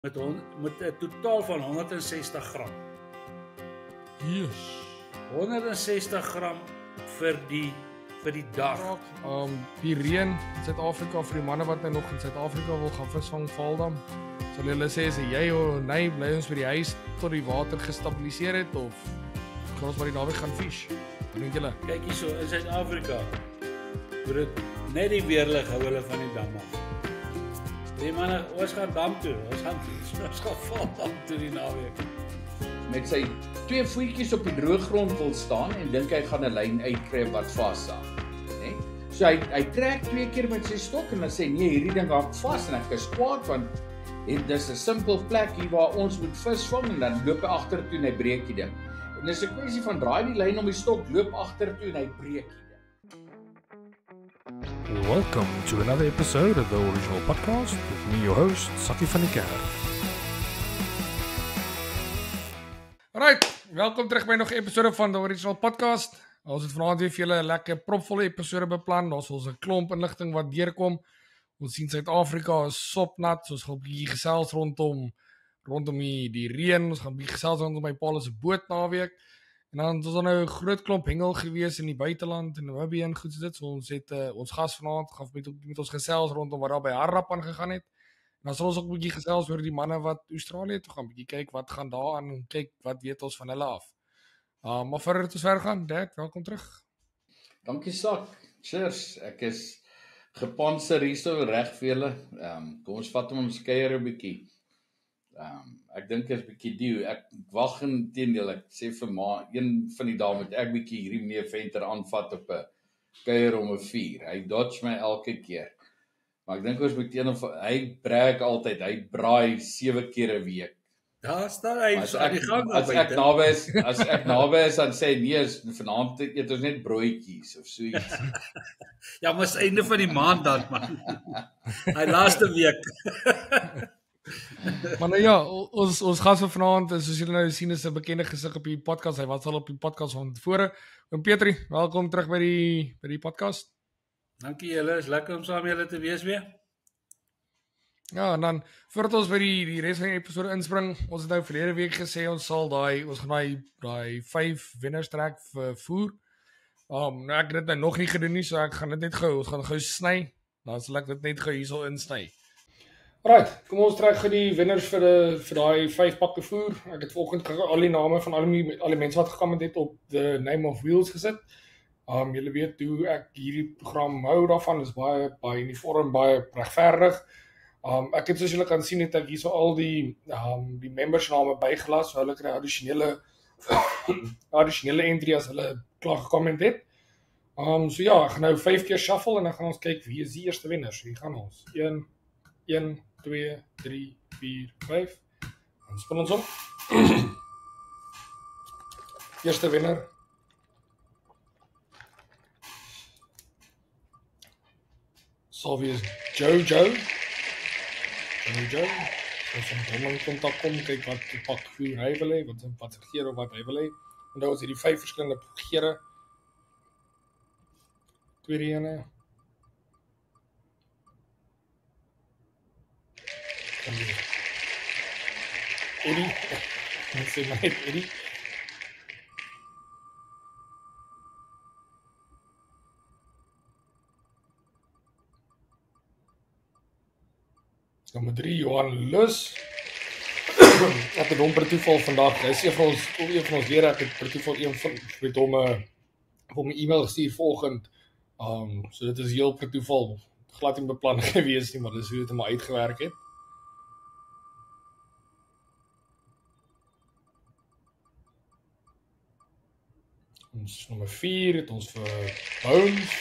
met 'n totaal van 160 gram. Yes. 160 gram vir die dag. Die reën in Suid-Afrika vir die manne wat nou nog in Suid-Afrika wil gaan visvang Vaaldam. Sal hulle sê as jy of nee, bly ons by die huis tot die water gestabiliseer het of gaan ons maar die naweek gaan fish? Wat dink julle? Kyk hierso in Suid-Afrika. Word dit net die weerlig hou hulle van die dam af. Die manne, ons gaan dam toe. Ons gaan Vaaldam toe die naweek. Met sy 2 voetjies op die droë grond wil staan en dink hy gaan 'n lyn uitkry wat vashang, né? So hy trek 2 keer met sy stok en dan sê nee, hierdie ding hang vas en ek is kwaad want dis 'n simpel plek hier waar ons moet visvang en dan loop hy agtertoe en hy breek die ding. En dis 'n kwessie van draai die lyn om die stok, loop agtertoe en hy breek die ding. Welcome to another episode of the Original Podcast with me, your host, Saki van die Kerk. Alright, welkom terug by nog 'n episode van the Original Podcast. Ons het vanaand weer vir julle 'n lekker propvolle episode beplan. Daar's ons 'n klomp inligting wat deurkom. Ons sien Suid-Afrika is sopnat, so ons gaan 'n bietjie gesels rondom die reën. Ons gaan 'n bietjie gesels rondom my pa se boot naweek. En dan was daar nou 'n groot klomp hengel gewees in die buiteland in Namibië en goed so dit. So ons het ons gas vanaand gaan met ons gesels rondom wat daar by Harrap aangegaan het. En dan sal ons ook 'n bietjie gesels oor die manne wat Australië toe gaan, bietjie kyk wat gaan daar aan en kyk wat weet ons van hulle af. Maar voordat ons verder gaan, Dad, welkom terug. Dankie Sak. Cheers. Ek is gepanser hierso reg vir julle. Kom ons vat ons kuier 'n bietjie. Ek dink is bietjie duw. Ek wag inteendeel. Ek sê vir ma, een van die dae moet ek bietjie hierdie meneer Venter aanvat op 'n kuier om 'n vuur. Hy dodge my elke keer. Maar ek dink ons moet hy brag altyd, hy braai 7 keer 'n week. Daar staan hy As aan die gang as ek naby is dan sê nee, vanaand eet ons net broodjies of so iets. Ja, maar is einde van die maand dan man. Hy laaste week. Maar nou ja, ons gas vir vanaand, soos julle nou sien, is 'n bekende gesig op die podcast. Hy was al op die podcast van tevore. Oom Petrie, welkom terug by die podcast. Dankie julle, is lekker om saam met julle te wees weer. Ja, en dan voordat ons by die res van die episode inspring, ons het nou verlede week gesê ons gaan daai 5 wenners trek vir voer. Nou ek het dit nog nie gedoen nie, so ek gaan dit net ons gaan gou sny. Dan sal ek dit net gou hierso insny. Right, kom ons trek die wenners vir daai 5 pakke voer. Ek het vanoggend al die name van al die mense wat gekom het op the name of wheels gesit. Julle weet hoe ek hierdie program hou daarvan, is baie uniform, baie regverdig. Ek het soos julle kan sien het ek hierso al die members name bygelas, so hulle kry addisionele entry as hulle klaar gekomment het. So ja, ek gaan nou 5 keer shuffle en dan gaan ons kyk wie is die eerste wenner. So hier gaan ons. 1, 2, 3, 4, 5. Dan spin ons op. Eerste wenner. Sal wees Jojo. Ons gaan hom in kontak kom, kyk wat die pak voer hy wil hê, wat se geure of wat hy wil hê. Onthou ons het die 5 verskillende geure. Tweede ene. Eddie. Ek sê maar net Eddie. Nommer 3, Johan Lus. Ek het hom per toeval vandag, hy is een van ons lede, ek het per toeval met hom op my e-mail gestuur vanoggend. So dit is heel per toeval, glad nie beplan gewees nie, maar dis hoe dit maar uitgewerk het. Ons nommer 4 het ons vir Bones,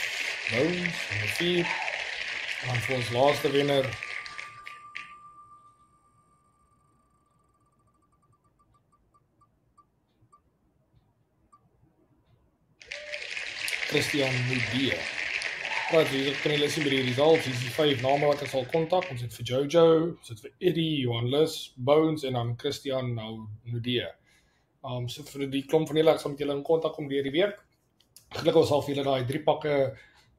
nommer 4. Dan vir ons laaste wenner, Christian Nudie. Right, hier kan julle sien by die results, hier is die 5 name wat ek sal kontak. Ons het vir Jojo, ons het vir Eddie, Johan Lus, Bones en dan Christian Nudie. So vir die klomp van julle, ek sal met julle in kontak kom deur die week. Gelukkig sal vir julle daai 3 pakke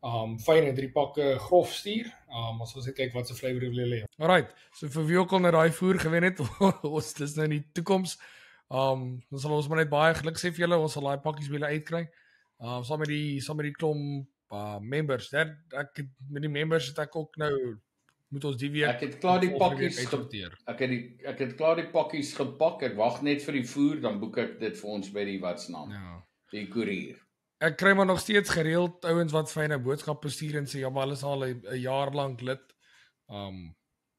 fyn en 3 pakke grof stuur. As ons net kyk wat se flavour wil julle hê. Alright, so vir wie ook al na daai voer gewen het, ons dis nou in die toekoms. Dan sal ons maar net baie geluk sê vir julle, ons sal daai pakkies by julle uitkry. Saam met die klomp members. Ek met die members het ek ook nou moet ons die week Ek het klaar die pakkies uitsorteer. ek het klaar die pakkies gepak. Ek wag net vir die voer, dan boek ek dit vir ons by die watsnaam. Ja. Die koerier. Ek kry maar nog steeds gereeld ouens wat vir 'n boodskap bestuur en sê ja, maar hulle is al 'n jaar lank lid.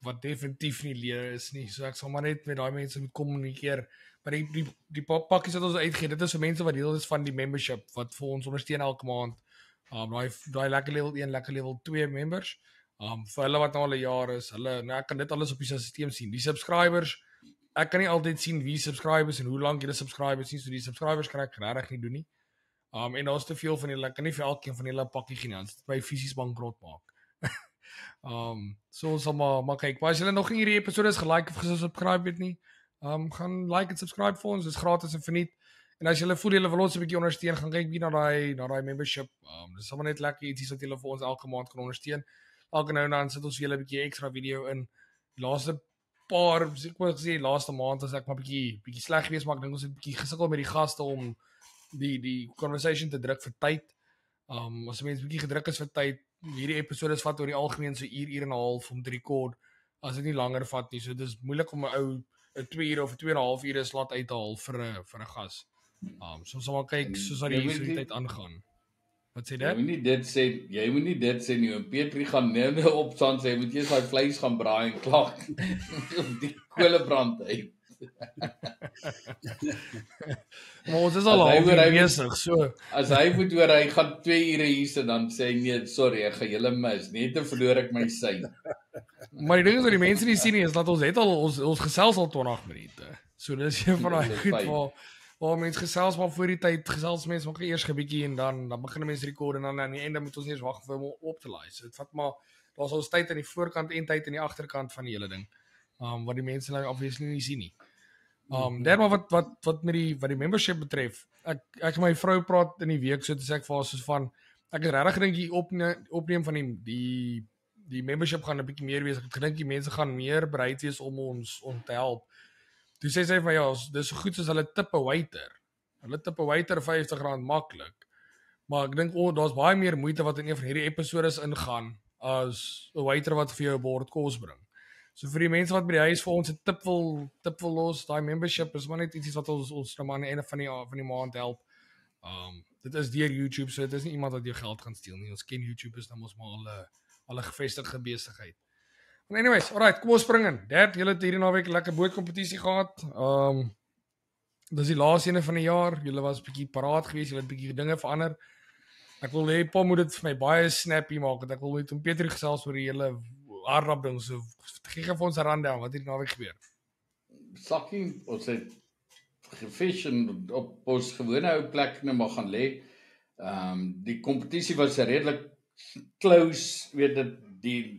Wat definitief nie leer is nie. So ek sal maar net met daai mense moet kommunikeer. Maar die pakkies wat ons uitgee, dit is vir mense wat deel is van die membership wat vir ons ondersteun elke maand. Daai lekker level 1, lekker level 2 members. Vir hulle wat nou al 'n jaar is, ek kan dit alles op die stelsel sien. Die subscribers, ek kan nie altyd sien wie subscribers en hoe lank julle subscribers nie, so die subscribers kan ek regtig nie doen nie. En daar's te veel van julle, ek kan nie vir elkeen van julle 'n pakkie gee nie, anders dit my fisies bankrot maak. So ons sal maar kyk. Maar as julle nog nie hierdie episode is gelike of gesubscribe het nie, gaan like en subscribe vir ons, dit is gratis en verniet. En as julle voel julle wil ons 'n bietjie ondersteun, gaan kyk na daai membership. Dis sommer net lekker ietsie wat julle vir ons elke maand kan ondersteun. Elke nou en dan sit ons vir julle 'n bietjie ekstra video in. Die laaste paar, ek moet sê, laaste maand as ek maar bietjie sleg geweest, maar ek dink ons het bietjie gesukkel met die gaste om die conversation te druk vir tyd. As mense bietjie gedruk is vir tyd, hierdie episode vat oor die algemeen so uur en 'n half om te rekord, as dit nie langer vat nie. So dis moeilik om 'n ou 'n 2 ure of 2.5 ure slot uit te haal vir 'n gas. So ons sal maar kyk soos wat die tyd aangaan. Wat sê dit? Jy moet nie dit sê nie. En Petrie gaan nou opstaan sê, moet jy daai vleis gaan braai en klaar. Die kolebrand uit. Maar ons is al half besig, so. As hy moet oor, hy gaan 2 ure hier sit, dan sê hy nee, sorry, ek gaan julle mis. Net te verloor ek my sy. Maar die ding is wat die mense nie sien nie, is dat ons het al ons gesels al 20 minute. So dis een van daai goed waar mense gesels maar voor die tyd, gesels mense maar eers 'n bietjie en dan begin mense rekord en dan aan die einde moet ons nie eens wag vir hom op te laai. So dit vat maar, daar's ons tyd aan die voorkant en tyd aan die agterkant van die hele ding. Wat die mense nou obviously nie sien nie. Maar wat die membership betref, ek en my vrou praat in die week, so te sê ek vir haar soos van, ek het regtig gedink die opneem van die membership gaan 'n bietjie meer wees. Ek het gedink die mense gaan meer bereid wees om ons te help. Toe sê sy van ja, dis so goed soos hulle tip 'n waiter. Hulle tip 'n waiter R50 maklik. Maar ek dink daar's baie meer moeite wat in een van hierdie episodes ingaan as 'n waiter wat vir jou 'n bord kos bring. So vir die mense wat by die huis vir ons 'n tip wil los, daai membership is maar net iets wat ons nou maar aan die einde van die maand help. Dit is deur YouTube, so dit is nie iemand wat jou geld gaan steel nie. Ons ken YouTube is nou mos maar al 'n gevestigde besigheid. Maar anyways, alright, kom ons spring in. Julle het hierdie naweek 'n lekker bootkompetisie gehad. Dis die laaste ene van die jaar. Julle was 'n bietjie paraat geweest, julle het 'n bietjie dinge verander. Ek wil hê Paul moet dit vir my baie snappy maak, want ek wil met hom Petrie gesels oor die hele hardloop ding. So gee vir ons 'n rundown wat hierdie naweek gebeur. Sakkie, ons het gefishen op ons gewone ou plek nou maar gaan lê. Die kompetisie was redelik close, weet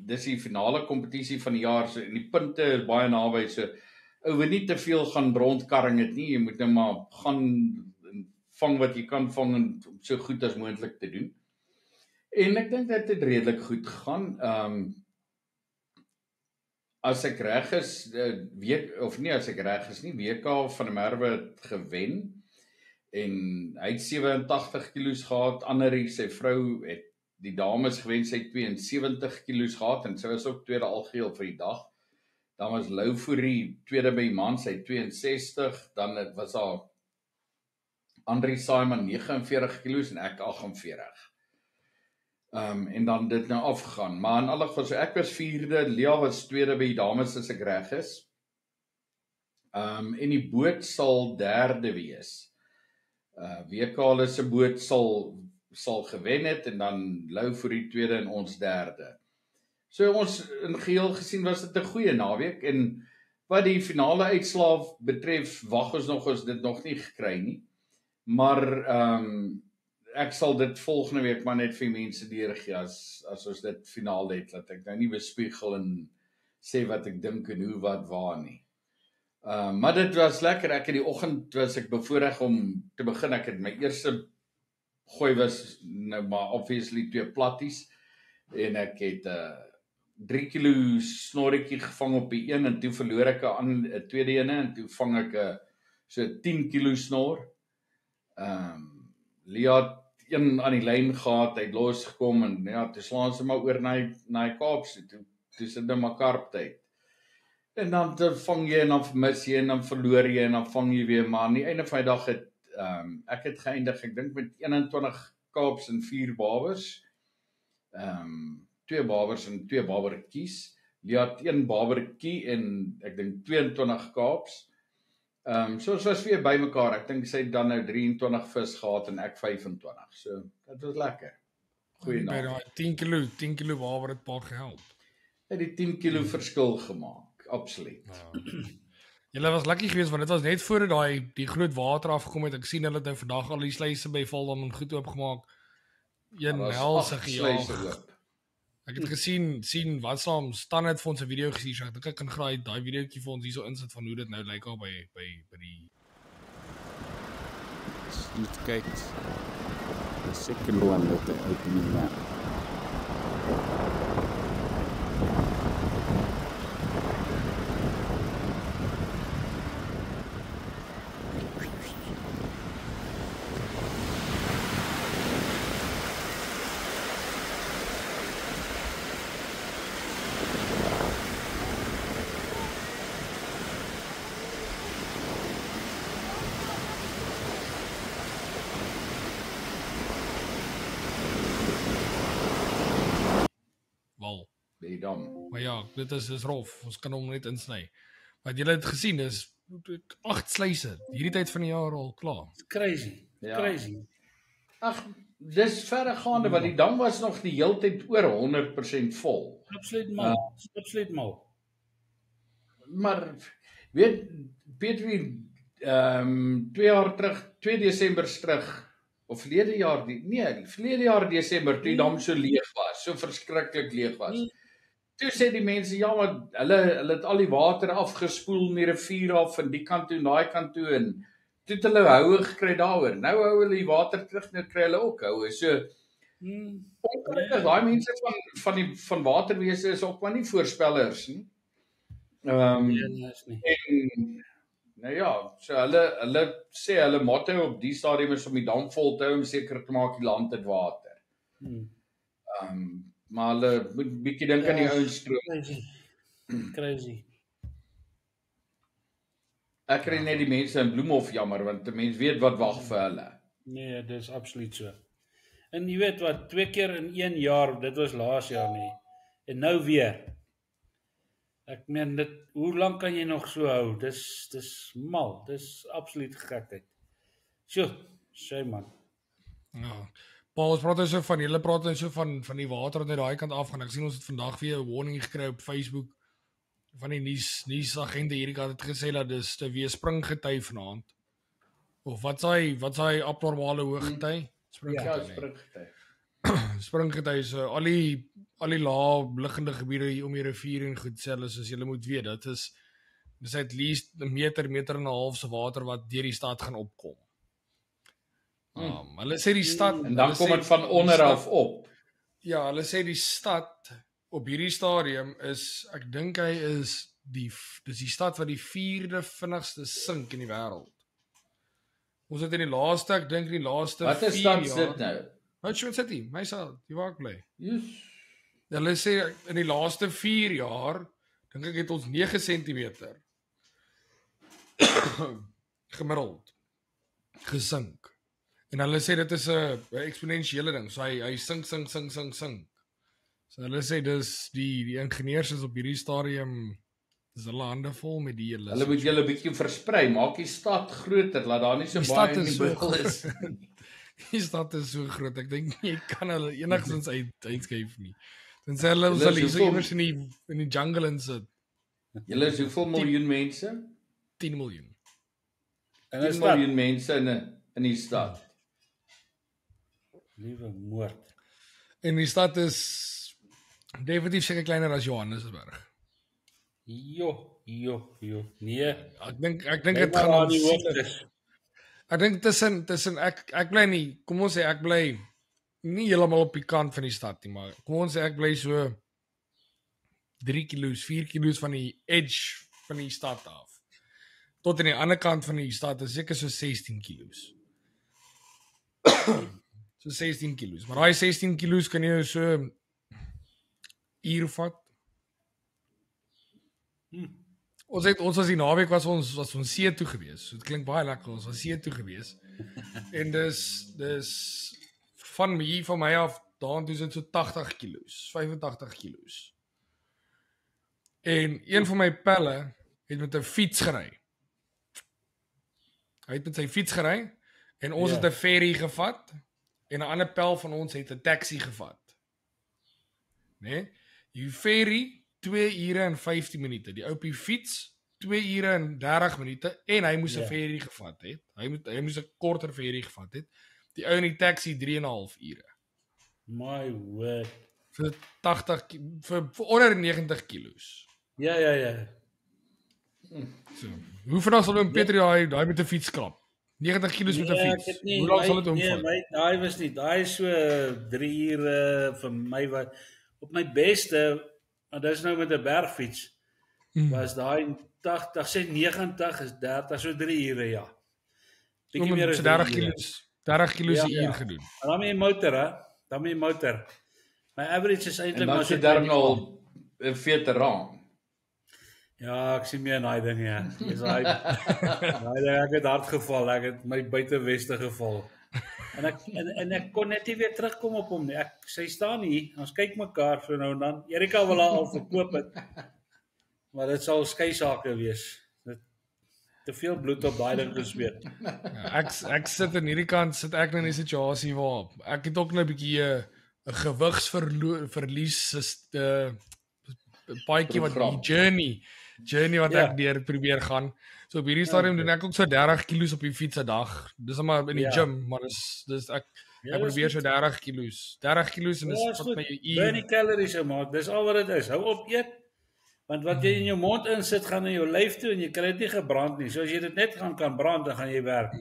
dis die finale kompetisie van die jaar, so en die punte is baie naby, so ou wil nie te veel gaan rondkarring het nie, jy moet nou maar gaan vang wat jy kan vang en so goed as moontlik te doen. En ek dink dit het redelik goed gegaan. As ek reg is, WK van der Merwe het gewen en hy het 87 kilos gehad. Annerie, sy vrou, het die dames gewen, sy het 72 kilos gehad en sy was ook tweede algeheel vir die dag. Dan was Lou Fourie tweede by man, sy het 62, dan was daar Andri Simon 49 kilos en ek 48. En dan dit nou afgegaan. Maar in alle geval, so ek was 4de, Lea was 2de by die dames as ek reg is. En die boot sal 3de wees. WK se boot sal gewen het en dan Lou vir die 2de en ons 3de. So ons in geheel gesien was dit 'n goeie naweek en wat die finale uitslae betref, wag ons dit nog nie gekry nie. Maar ek sal dit volgende week maar net vir mense deurgee as ons dit finaal het, dat ek nou nie bespiegel en sê wat ek dink en hoe wat waar nie. Maar dit was lekker. Ek in die oggend was ek bevoorreg om te begin. Ek het my eerste gooi was nou maar obviously 2 platties en ek het 3 kilo snorretjie gevang op die een en toe verloor ek 'n tweede ene en toe vang ek so 10 kilo snor. Lia het een aan die lyn gehad, hy het losgekom en ja, toe slaan sy maar oor na die Kaapse toe sit dit maar karptyd. En dan vang jy en dan vermis jy en dan verloor jy en dan vang jy weer, maar aan die einde van die dag het ek het geëindig, ek dink met 21 Kaaps en 4 babers. 2 babers en 2 babertjies. Lia het 1 babertjie en ek dink 22 Kaaps. So ons was weer bymekaar. Ek dink sy het dan nou 23 vis gehad en ek 25. So dit was lekker. Goeie By naam. daai 10 kilo waar het paar gehelp. Het die 10 kilo verskil gemaak, absoluut. Julle was lucky geweest want dit was net voor die groot water afgekom het. Ek sien hulle het nou vandag al die sluise by Valdam en goed oopgemaak. Een helse gejaag. Ek het sien wat saam Stan het vir ons 'n video gestuur. So ek dink ek kan graai daai videoetjie vir ons hierso insit van hoe dit nou lyk al by die Niet kijkt. The second one that they opening now. wal. Die dam. Maar ja, dit is rof. Ons kan hom net insny. Wat julle het gesien is 8 sluise hierdie tyd van die jaar al klaar. It's crazy. Ja. Crazy. Ag, dis verregaande want die dam was nog die heeltyd oor 100% vol. Absoluut mal. Absoluut mal. Maar weet Petrie 2 jaar terug, 2 Desembers terug of verlede jaar Desember toe die dam so leeg was, so verskriklik leeg was. Toe sê die mense ja, maar hulle het al die water afgespoel in die rivier af van die kant toe en daai kant toe en toe het hulle houe gekry daaroor. Nou hou hulle die water terug, nou kry hulle ook houe. So ongelukkig daai mense van waterwese is ook maar nie voorspellers nie. Is nie. En nou ja, so hulle sê hulle motto op die stadium is om die dam vol te hou om seker te maak die land het water. Maar hulle moet bietjie dink aan die ouens stroom. Crazy. Ek kry net die mense in Bloemhof jammer want die mense weet wat wag vir hulle. Nee, dis absoluut so. En jy weet wat, 2 keer in 1 jaar, dit was laas jaar nie. En nou weer. Ek meen dit, hoe lank kan jy nog so hou? Dis mal, dis absoluut gekheid. Sjoe, sê man. Ja. Paul, ons praat so van julle praat so van die water wat uit daai kant af gaan. Ek sien ons het vandag weer 'n warning gekry op Facebook van die nuusagente hierdie kant het gesê dat dis te weer springgety vanaand. Of wat s'hy abnormale hoëgety? Ja, springgety. Springgety is al die lae liggende gebiede hier om die rivier en goed sê hulle soos julle moet weet, dis at least 'n meter en 'n half se water wat deur die stad gaan opkom. Hulle sê die stad En dan kom dit van onder af op. Ja, hulle sê die stad op hierdie stadium is, ek dink hy is dis die stad wat die 4de vinnigste sink in die wêreld. Ons het in die laaste, ek dink die laaste 4 jaar. Wat is stad sit nou? Richmond City, my sal, die waar ek bly. Yes. Hulle sê in die laaste 4 jaar, dink ek het ons 9 centimeter gemiddeld gesink. En hulle sê dit is 'n eksponensiële ding. So hy sink. So hulle sê dis die ingenieurs is op hierdie stadium dis hulle hande vol met die hele. Hulle moet julle 'n bietjie versprei, maak die stad groter, laat daar nie so baie in die bubbel is. Die stad is so groot. Ek dink jy kan hulle enigstens uitskuif nie. Dan sê hulle ons sal hier so iewers in die jungle insit. Julle is hoeveel miljoen mense? 10 miljoen. En 10 is dat miljoen mense in die stad. liewe moord. En die stad is definitief seker kleiner as Johannesburg. Jo. Nee. Ek dink Bly dit maar gaan aan die aansienlik. hoogtes. Ek dink tussen ek bly nie, kom ons sê ek bly nie heeltemal op die kant van die stad nie, maar kom ons sê ek bly so 3 kilos, 4 kilos van die edge van die stad af. Tot aan die ander kant van die stad is seker so 16 kilos. So 16 kilos. Maar daai 16 kilos kan jy so uur vat. Ons was die naweek was ons see toe gewees. So dit klink baie lekker, ons was see toe gewees. En dis van my af daartoe is dit so 80 kilos, 85 kilos. En een van my pelle het met 'n fiets gery. Hy het met sy fiets gery en ons het 'n ferry gevat en 'n ander pel van ons het 'n taxi gevat. Nee? Die ferry 2 ure en 15 minute. Die ou op die fiets 2 ure en 30 minute en hy moes 'n ferry gevat het. Hy moes 'n korter ferry gevat het. Die ou in die taxi 3,5 ure. My word. Vir 80 vir onder 90 kilos. Ja. So, hoe vinnig sal Pieter daai met 'n fiets klap? 90 kilos met 'n fiets. Hoe lank sal dit omvat? Nee, daai was nie. Daai is so 3 ure vir my wat op my beste, maar dis nou met 'n bergfiets. Was daai 80, sê 90 is 30, so 3 ure ja. Bietjie meer as 30 kilos. 30 kilos 'n uur gedoen. En dan met die motor, hè? Dan met die motor. My average is eintlik maar so daarom al 'n veteraan. Ja, ek sien meer in daai ding ja. Dis daai ek het hard geval, ek het my buiteweste geval. En ek kon net nie weer terugkom op hom nie. Sy staan hier, ons kyk mekaar so nou en dan. Erika wil haar al verkoop het. Maar dit sal skei sake wees. Te veel bloed op daai ding gesweet. Ja, ek sit aan hierdie kant sit ek nou in 'n situasie waar ek het ook nou 'n bietjie 'n gewigsverlies paadjie wat die journey wat ek deur probeer gaan. So op hierdie stadium doen ek ook so 30 kilos op die fiets 'n dag. Dis maar in die gym, maar dis ek probeer so 30 kilos. 30 kilos en dis wat my burn die calories ou maat. Dis al wat dit is. Hou op eet. Want wat jy in jou mond insit gaan in jou lyf toe en jy kry dit nie gebrand nie. So as jy dit net kan brand, dan gaan jy werk.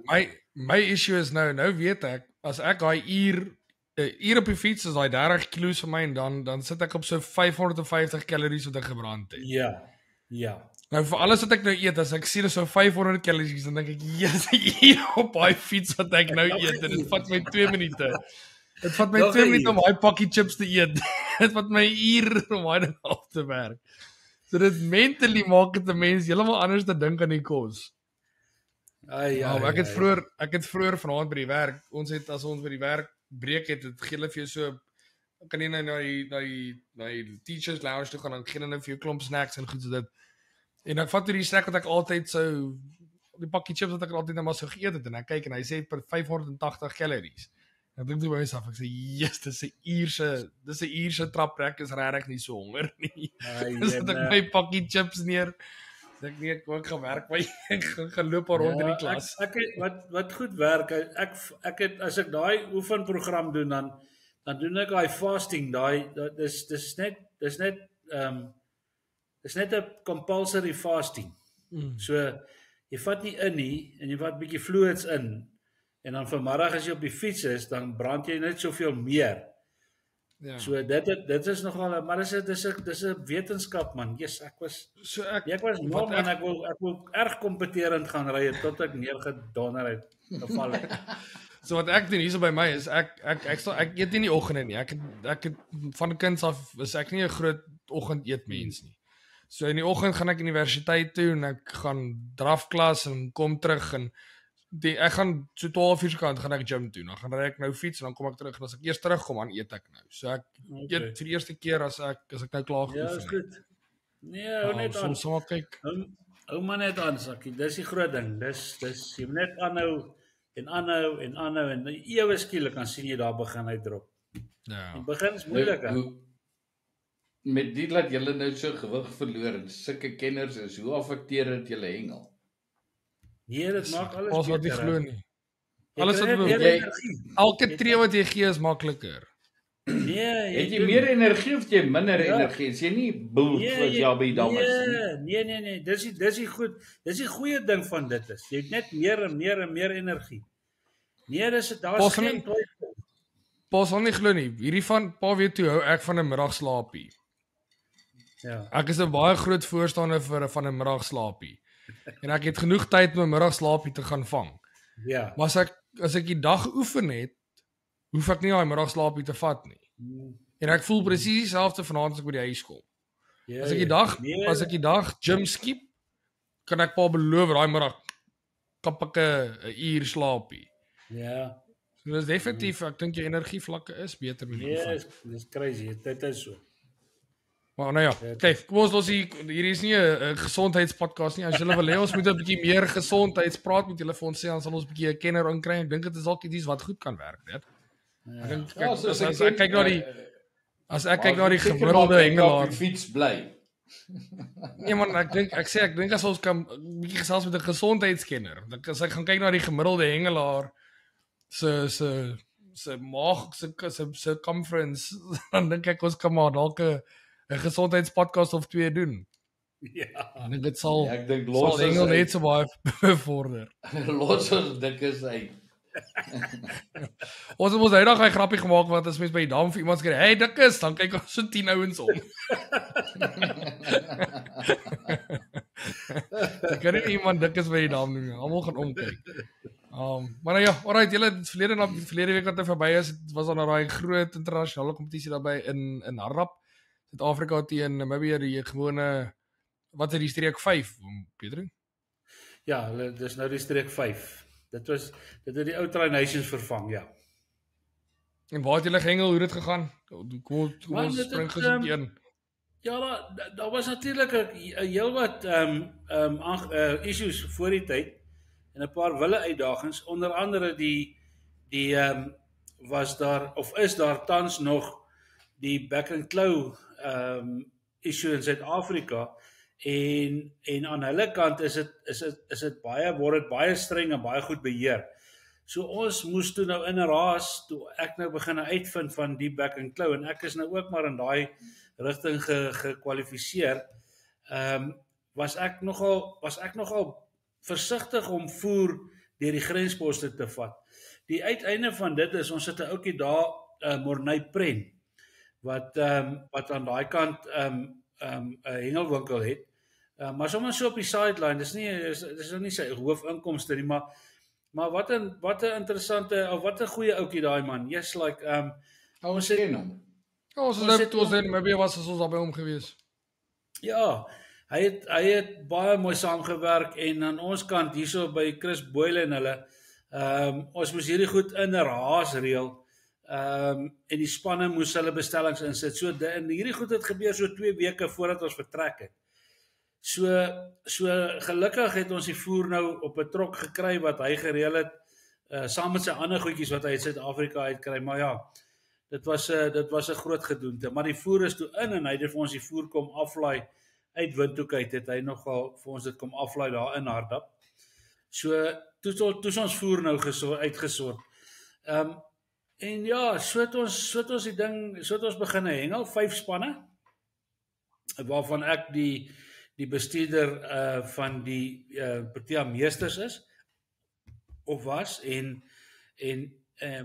My issue is nou weet ek as ek daai uur op die fiets is daai 30 kilos vir my en dan sit ek op so 550 calories wat ek gebrand het. Ja. Nou vir alles wat ek nou eet, as ek sien so 500 calories, dan dink ek, yes, hier op daai fiets wat ek nou eet en dit vat my 2 minute. Dit vat my 2 minute om daai pakkie chips te eet. Dit vat my 1 uur om daai ding af te werk. So dit mentally maak dit 'n mens heeltemal anders te dink aan die kos. Ek het vroeër vanaand by die werk, as ons by die werk breek het, dit gee hulle vir jou so kan jy nou na die teachers lounge toe gaan, dan gee hulle vir jou klomp snacks en goed so dit. En ek vat die snack wat ek altyd sou die pakkie chips wat ek altyd net maar so geëet het en ek kyk en hy sê per 580 calories. Ek dink toe by myself, ek sê, yes, dis 'n uurse traptrek, is regtig nie so honger nie. Sit ek my pakkie chips neer. Ek nee, ek gaan werk, maar ek gaan loop rond in die klas. Wat goed werk, ek het as ek daai oefenprogram doen dan doen ek daai fasting, dis net 'n compulsory fasting. So jy vat nie in nie en jy vat 'n bietjie fluids in. En dan vanmiddag as jy op die fiets is, dan brand jy net soveel meer. Ja. So dit is nogal, maar dis 'n wetenskap man. Yes, ek was man en ek wil erg kompeterend gaan ry tot ek neergedonder het geval het. So wat ek doen hierso by my is ek eet nie in die oggende nie. Ek het van kinds af is ek nie 'n groot oggendeetmens nie. So in die oggend gaan ek universiteit toe en ek gaan drafklas en kom terug en ek gaan so 12 uur kant gaan ek gym toe. Dan gaan ry ek nou fiets en dan kom ek terug en as ek eers terugkom dan eet ek nou. So ek eet vir die eerste keer as ek nou klaar geoefen het. Ja, is goed. Nee, hou net aan. So kyk. Hou maar net aan, Sakkie. Dis die groot ding. Dis jy moet net aanhou en ewe skielik kan sien jy daar begin uitdrop. Ja. Die begin is moeilik. Met dit laat julle nou so gewig verloor en sulke kenners is, hoe affekteer dit julle hengel? Nee, dit maak alles beter. Wat jy glo nie. Alles wat elke tree wat jy gee is makliker. Nee, Het jy meer energie of jy minder energie? Is jy nie boet as jy al by die dam is nie? Nee. Dis die goed. Dis die goeie ding van dit is. Jy het net meer en meer energie. Nee, daar's geen twyfel. Pa sal nie glo nie. Hierdie van pa weet toe hou ek van 'n middagslaapie. Ja. Ek is 'n baie groot voorstander van 'n middagslaapie. En ek het genoeg tyd om 'n middagslaapie te gaan vang. Ja. Maar as ek die dag oefen het, hoef ek nie daai middagslaapie te vat nie. En ek voel presies dieselfde vanaand as ek by die huis kom. Ja, As ek die dag gym skiep, kan ek pa beloof daai middag kap ek 'n uur slaapie. Ja. So dis definitief, ek dink jou energievlakke is beter met die oefen. Dis crazy. Dit is so. Maar nou ja, kyk, kom ons los hier is nie 'n gesondheidspodcast nie. As julle wil hê ons moet 'n bietjie meer gesondheidspraat met julle vir ons sê, dan sal ons 'n bietjie 'n kenner inkry. Ek dink dit is dalk iets wat goed kan werk, net. Ek dink as ek kyk na die gemiddelde hengelaar op die fiets bly. Nee man, ek dink as ons kan bietjie gesels met 'n gesondheidskenner. As ek gaan kyk na die gemiddelde hengelaar se maag se conference, dan dink ek ons kan maar dalk 'n gesondheidspodcast of 2 doen. Ja. En dit sal Ek dink sal hengel net so baie bevorder. Los ons dik is uit. Ons het mos eendag 'n grappie gemaak wat as mens by die dam vir iemand sê, "Hey, dik is," dan kyk ons so 10 ouens om. Ek kan nie iemand dik is by die dam doen nie. Almal gaan omkyk. Maar nou ja, alright, julle verlede week wat er verby is, was daar daai groot internasionale kompetisie daarby in Harrap, Suid-Afrika teen Namibië, die gewone wat is die streek 5, Pedro? Ja, dis nou die streek 5. Dit het die ou Tri Nations vervang, ja. En waar het julle gehengel, hoe het dit gegaan? Kom ons spring gesoek een. Ja, daar was natuurlik 'n heel wat issues voor die tyd en 'n paar wille uitdagings, onder andere die was daar of is daar tans nog die back and claw issue in Suid-Afrika en aan hulle kant is dit word dit baie streng en baie goed beheer. So ons moes toe nou in 'n raas toe ek nou begin uitvind van die back and claw en ek is nou ook maar in daai rigting gekwalifiseer. Was ek nogal versigtig om voer deur die grensposte te vat. Die uiteinde van dit is ons het 'n ouetjie daar Morney Pren wat aan daai kant 'n hengelwinkel het. Maar sommer so op die sideline, dis nou nie sy hoofinkomste nie, maar wat 'n interessante of wat 'n goeie ouetjie daai man. Yes, like Ons ken hom. Ons het maybe was ons al by hom gewees. Ja, hy het baie mooi saamgewerk en aan ons kant hierso by Chris Boyle en hulle ons moes hierdie goed in 'n raas reël. En die spanne moes hulle bestellings insit. So in hierdie goed het gebeur so 2 weke voordat ons vertrek het. So gelukkig het ons die voer nou op 'n trok gekry wat hy gereël het saam met sy ander goedjies wat hy uit Suid-Afrika uitkry, maar ja, dit was 'n groot gedoente, maar die voer is toe in en hy het vir ons die voer kom aflaai uit Windhoek uit, het hy nogal vir ons dit kom aflaai daar in Hardap. So toe ons voer nou uitgesort. En ja, so het ons begin hengel, 5 spanne, waarvan ek die bestuurder van die Protea Meesters is, of was, en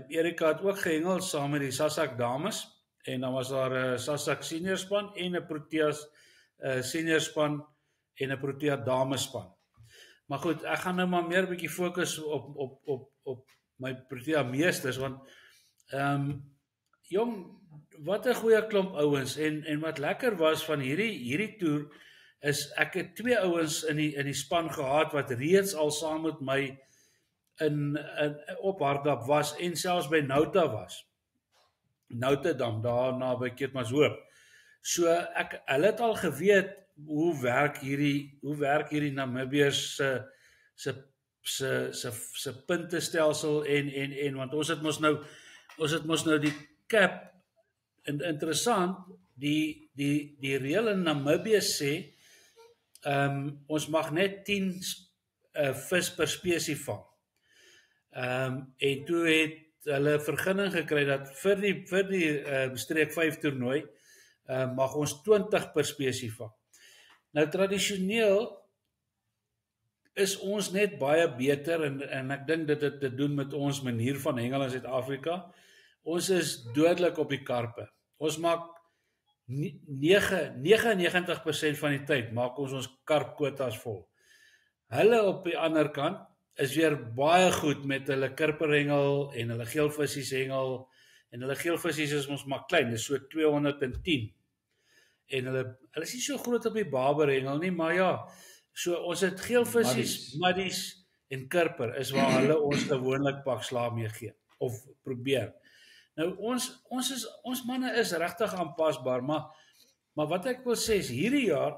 Erika het ook gehengel saam met die Sassak dames, en dan was daar 'n Sassak senior span, en 'n Protea senior span, en 'n Protea damespan. Maar goed, ek gaan nou maar meer 'n bietjie fokus op my Protea Meesters, want jong, wat 'n goeie klomp ouens, en wat lekker was van hierdie toer, is ek het 2 ouens in die span gehad, wat reeds al saam met my op Hardap was, en selfs by Nouta was. Noutedam, daar naby Keetmanshoop. So hulle het al geweet, hoe werk hierdie Namibiërs se puntestelsel, en want ons het mos nou die cap, en interessant, die reël in Namibië sê, ons mag net 10 vis per spesie vang. En toe hulle vergunning gekry dat vir die streek 5 toernooi mag ons 20 per spesie vang. Nou tradisioneel is ons net baie beter en ek dink dit het te doen met ons manier van hengel in Suid-Afrika. Ons is dodelik op die karpe. Ons maak 99% van die tyd maak ons karpkwotas vol. Hulle op die ander kant is weer baie goed met hulle kurperhengel en hulle geelvissies hengel en hulle geelvissies is ons maar klein, dis so 210. En hulle is nie so groot op die barberhengel nie, maar ja, so ons het geelvissies, maddies en kurper is waar hulle ons gewoonlik pak slaag mee gee of probeer. Nou ons manne is regtig aanpasbaar, maar wat ek wil sê is hierdie jaar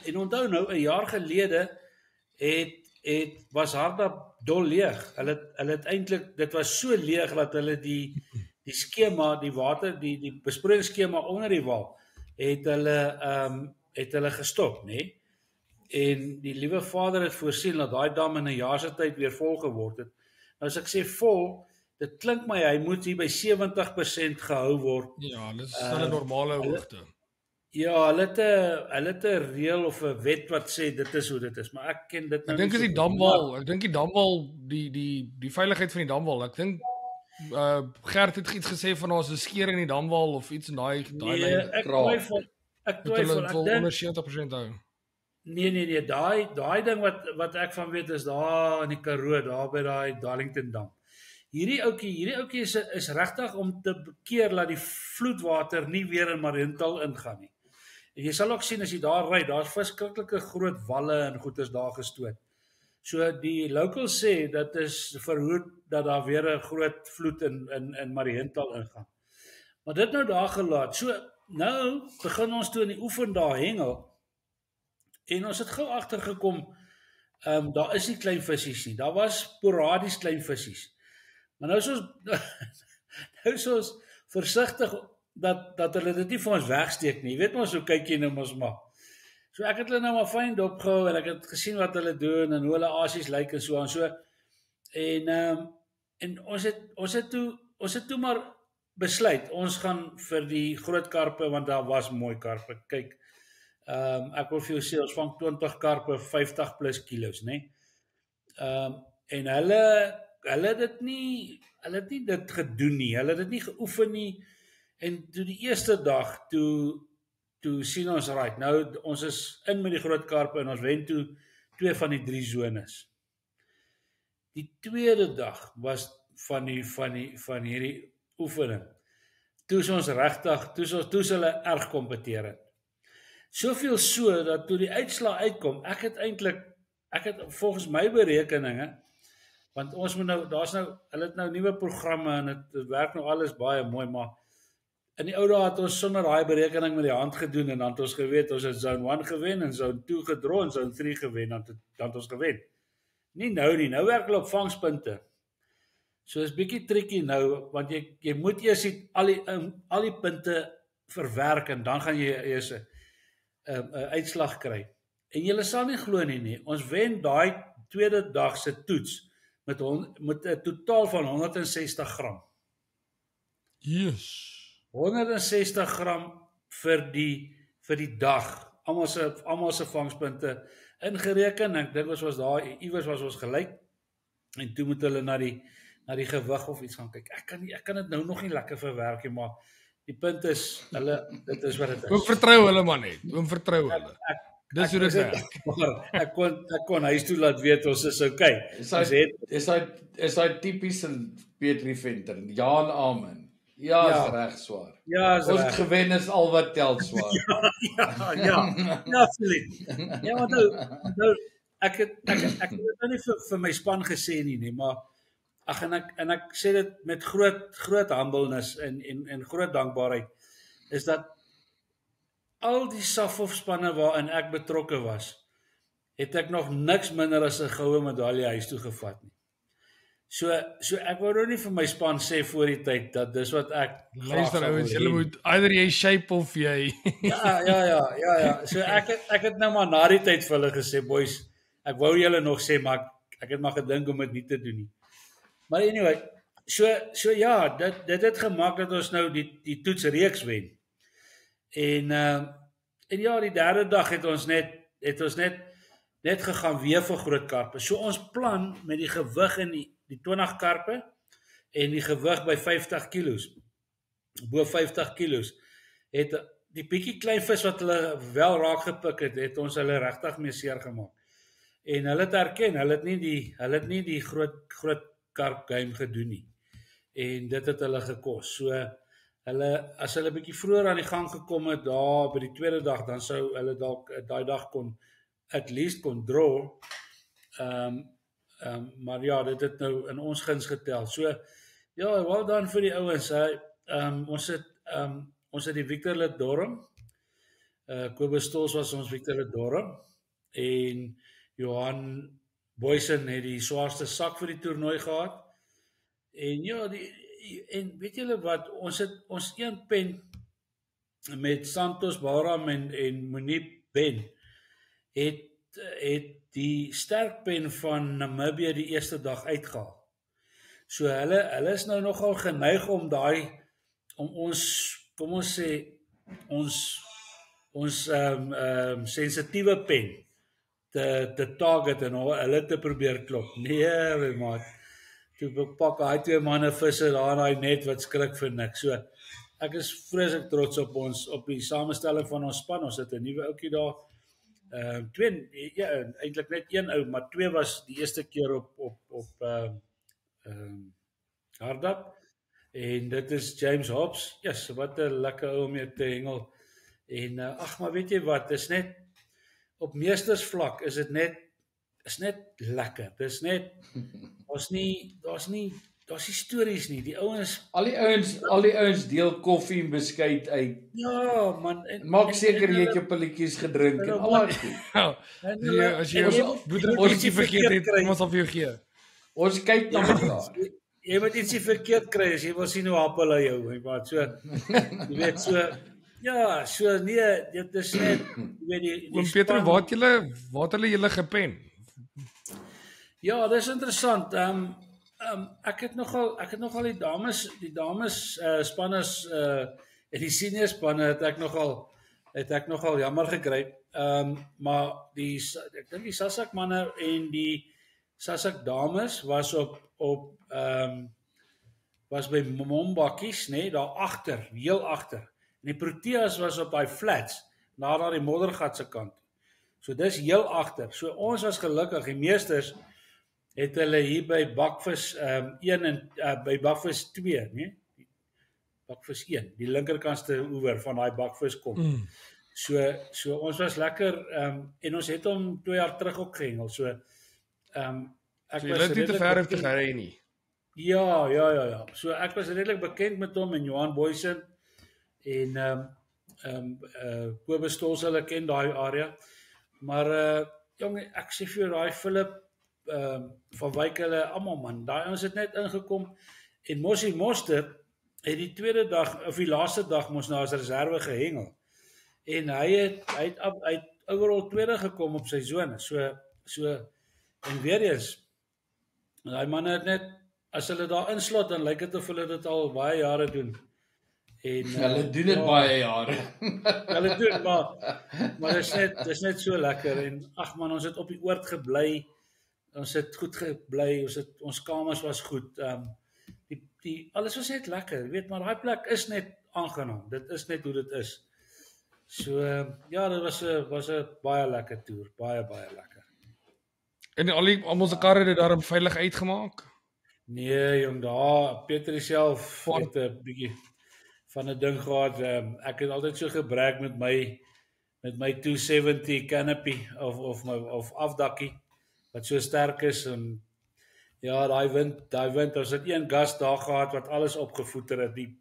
en onthou nou 'n jaar gelede was Harda dol leeg. Hulle het eintlik dit was so leeg dat hulle die skema, die water, die besproeiingsskema onder die wal het hulle gestop, nê? En die liewe Vader het voorsien dat daai dam in 'n jaar se tyd weer vol geword het. Nou as ek sê vol, dit klink my hy moet hier by 70% gehou word. Ja, dit is hulle normale hoogte. Ja, hulle het 'n reël of 'n wet wat sê dit is hoe dit is, maar ek ken dit nou. Ek dink is die damwal, die veiligheid van die damwal. Ek dink Gert het iets gesê van ons 'n skeer in die damwal of iets in daai lyn. Ek twyfel, ek dink onder 70% hou. Nee, daai ding wat ek van weet is daar in die Karoo, daar by daai Darlington dam. Hierdie ouetjie is regtig om te bekeer dat die vloedwater nie weer in Mariental ingaan nie. En jy sal ook sien as jy daar ry, daar's verskriklike groot walle en goeders daar gestoot. So die locals sê dat is verhoed dat daar weer 'n groot vloed in Mariental ingaan. Maar dit nou daar gelaat. So nou begin ons toe in die oefen daar hengel. En ons het gou agtergekom, daar is nie klein vissies nie. Daar was sporadies klein vissies. Maar nou is ons versigtig dat hulle dit nie vir ons wegsteek nie. Jy weet mos hoe kyk jy nou mos maar. So ek het hulle nou maar fyn dopgehou en ek het gesien wat hulle doen en hoe hulle asies lyk en so aan so. En ons het toe maar besluit ons gaan vir die groot karpe want daar was mooi karpe. Kyk, ek wil vir jou sê ons vang 20 karpe 50 plus kilos, né? En hulle het dit nie dit gedoen nie. Hulle het dit nie geoefen nie. En toe die eerste dag toe sien ons right. Nou ons is in met die groot karpe en ons wen toe 2 van die 3 zones. Die tweede dag was van hierdie oefening. Toe is ons regtig, toe is hulle erg kompeteerend. Soveel so dat toe die uitslag uitkom, ek het volgens my berekeninge, want ons moet nou, hulle het nou nuwe programme en dit werk nou alles baie mooi, maar in die ou dae het ons sonder daai berekening met die hand gedoen en dan het ons geweet ons het zone 1 gewen en zone 2 gedraw en zone 3 gewen, dan het ons gewen. Nie, nou werk hulle op vangspunte. So is bietjie tricky nou, want jy moet eers al die punte verwerk en dan gaan jy eers 'n uitslag kry. En julle sal nie glo nie, ons wen daai tweede dag se toets met 'n totaal van 160 gram. Yes. 160 gram vir die dag. Almal se vangspunte ingereken. Ek dink ons was daar iewers was ons gelyk. En toe moet hulle na die gewig of iets gaan kyk. Ek kan dit nou nog nie lekker verwerk nie, maar die punt is dit is wat dit is. Oom vertrou hulle man net. Oom vertrou hulle. Dis hoe dit werk. Ek kon huis toe laat weet ons is okay. Is hy tipies in Petrie Venter? Ja en amen. Ja, is reg swaar. Ja, is ons reg. Gewen is al wat tel swaar. Ja, absoluut. Ja, maar nou ek het nou nie vir my span gesê nie, maar en ek sê dit met groot humbleness en groot dankbaarheid is dat al die SAFOF spanne waarin ek betrokke was, het ek nog niks minder as 'n goue medalje huis toe gevat nie. So ek wou nou nie vir my span sê voor die tyd dat dis wat ek luister ouens, julle moet either jy shape of jy Ja. So ek het nou maar na die tyd vir hulle gesê, boys, ek wou julle nog sê, maar ek het maar gedink om dit nie te doen nie. Maar anyway, So ja, dit het gemaak dat ons nou die toetsreeks wen. En ja, die derde dag het ons net gegaan weer vir groot karpe. So ons plan met die gewig in die 20 karpe en die gewig by 50 kilos, bo 50 kilos, het die bietjie klein vis wat hulle wel raak gepik het ons hulle regtig mee seer gemaak. En hulle het erken, hulle het nie die groot karp game gedoen nie. En dit het hulle gekos. So as hulle bietjie vroeër aan die gang gekom het daar by die tweede dag, dan sou hulle dalk daai dag at least kon draw. Maar ja, dit het nou in ons guns getel. So ja, wel dan vir die ouens. Ons het die Victor Lidorm. Kobus Stols was ons Victor Lidorm en Johan Boysen het die swaarste sak vir die toernooi gehad. En ja, en weet julle wat, ons een pen met Santos Bahram en Munib Ben het die sterk pen van Namibië die eerste dag uitgehaal. So hulle is nou nogal geneig om ons, kom ons sê, ons sensitiewe pen te target en hulle te probeer klop. Nee, maat. Toe pak hy 2 manne visse daar in daai net wat skrik vir niks. So ek is vreeslik trots op die samestelling van ons span. Ons het 'n nuwe ouetjie daar. Eintlik net 1 ou, maar 2 was die eerste keer op hardap. En dit is James Hobbs. Yes, wat 'n lekker ou om mee te hengel. En maar weet jy wat, is net op meestersvlak is net lekker. Dis net daar's nie stories nie. Die ouens, Al die ouens deel koffie en beskuit uit. ja man, Maak seker jy het jou pilletjies gedrink en al daai goed. As jy ons ietsie vergeet het, ons sal vir jou gee. Ons kyk na mekaar. Jy moet ietsie verkeerd kry as jy wil sien hoe happel hy jou, maar so jy weet so nee, dit is net jy weet die Oom Peter, waar het julle gepen? Ja, dis interessant. Ek het nogal die dames spanners en die senior spanne het ek nogal jammer gekry. Maar ek dink die Sasak manne en die Sasak dames was was by Mombakkies, nee, daar agter, heel agter. En die Proteas was op daai flats, na die moddergat se kant. So dis heel agter. So ons was gelukkig, die meesters het hulle hier by Bakvis 1 en by Bakvis 2, nee? Bakvis 1, die linkerkantste oewer van daai Bakvis kom. So ons was lekker en ons het hom 2 jaar terug ook gehengel. So ek Jy het nie te ver te gery nie. Ja. So ek was redelik bekend met hom en Johan Boysen en Kobus Stols, hulle ken daai area. Maar jong, ek sê vir daai Philip van Wyk, hulle almal man, daai ons het net ingekom en Mossie Moster het die tweede dag of die laaste dag mos na as reserve gehengel. En hy het overall tweede gekom op sy sone. So en weer eens daai manne het net as hulle daar inslot dan lyk dit of hulle dit al baie jare doen. En hulle doen dit baie jare. Hulle doen maar dis net so lekker en ag man, ons het op die oord gebly. Ons het goed gebly, ons kamers was goed. Alles was net lekker, weet maar daai plek is net aangenaam. Dit is net hoe dit is. So ja, dit was 'n baie lekker toer, baie lekker. En almal se karre het dit daarom veilig uitgemaak? Nee, jong, daar Peter self het 'n bietjie van 'n ding gehad. Ek het altyd so gebruik met my 270 canopy of afdakkie wat so sterk is en ja, daai wind, ons het een gas daar gehad wat alles opgevoeter het, die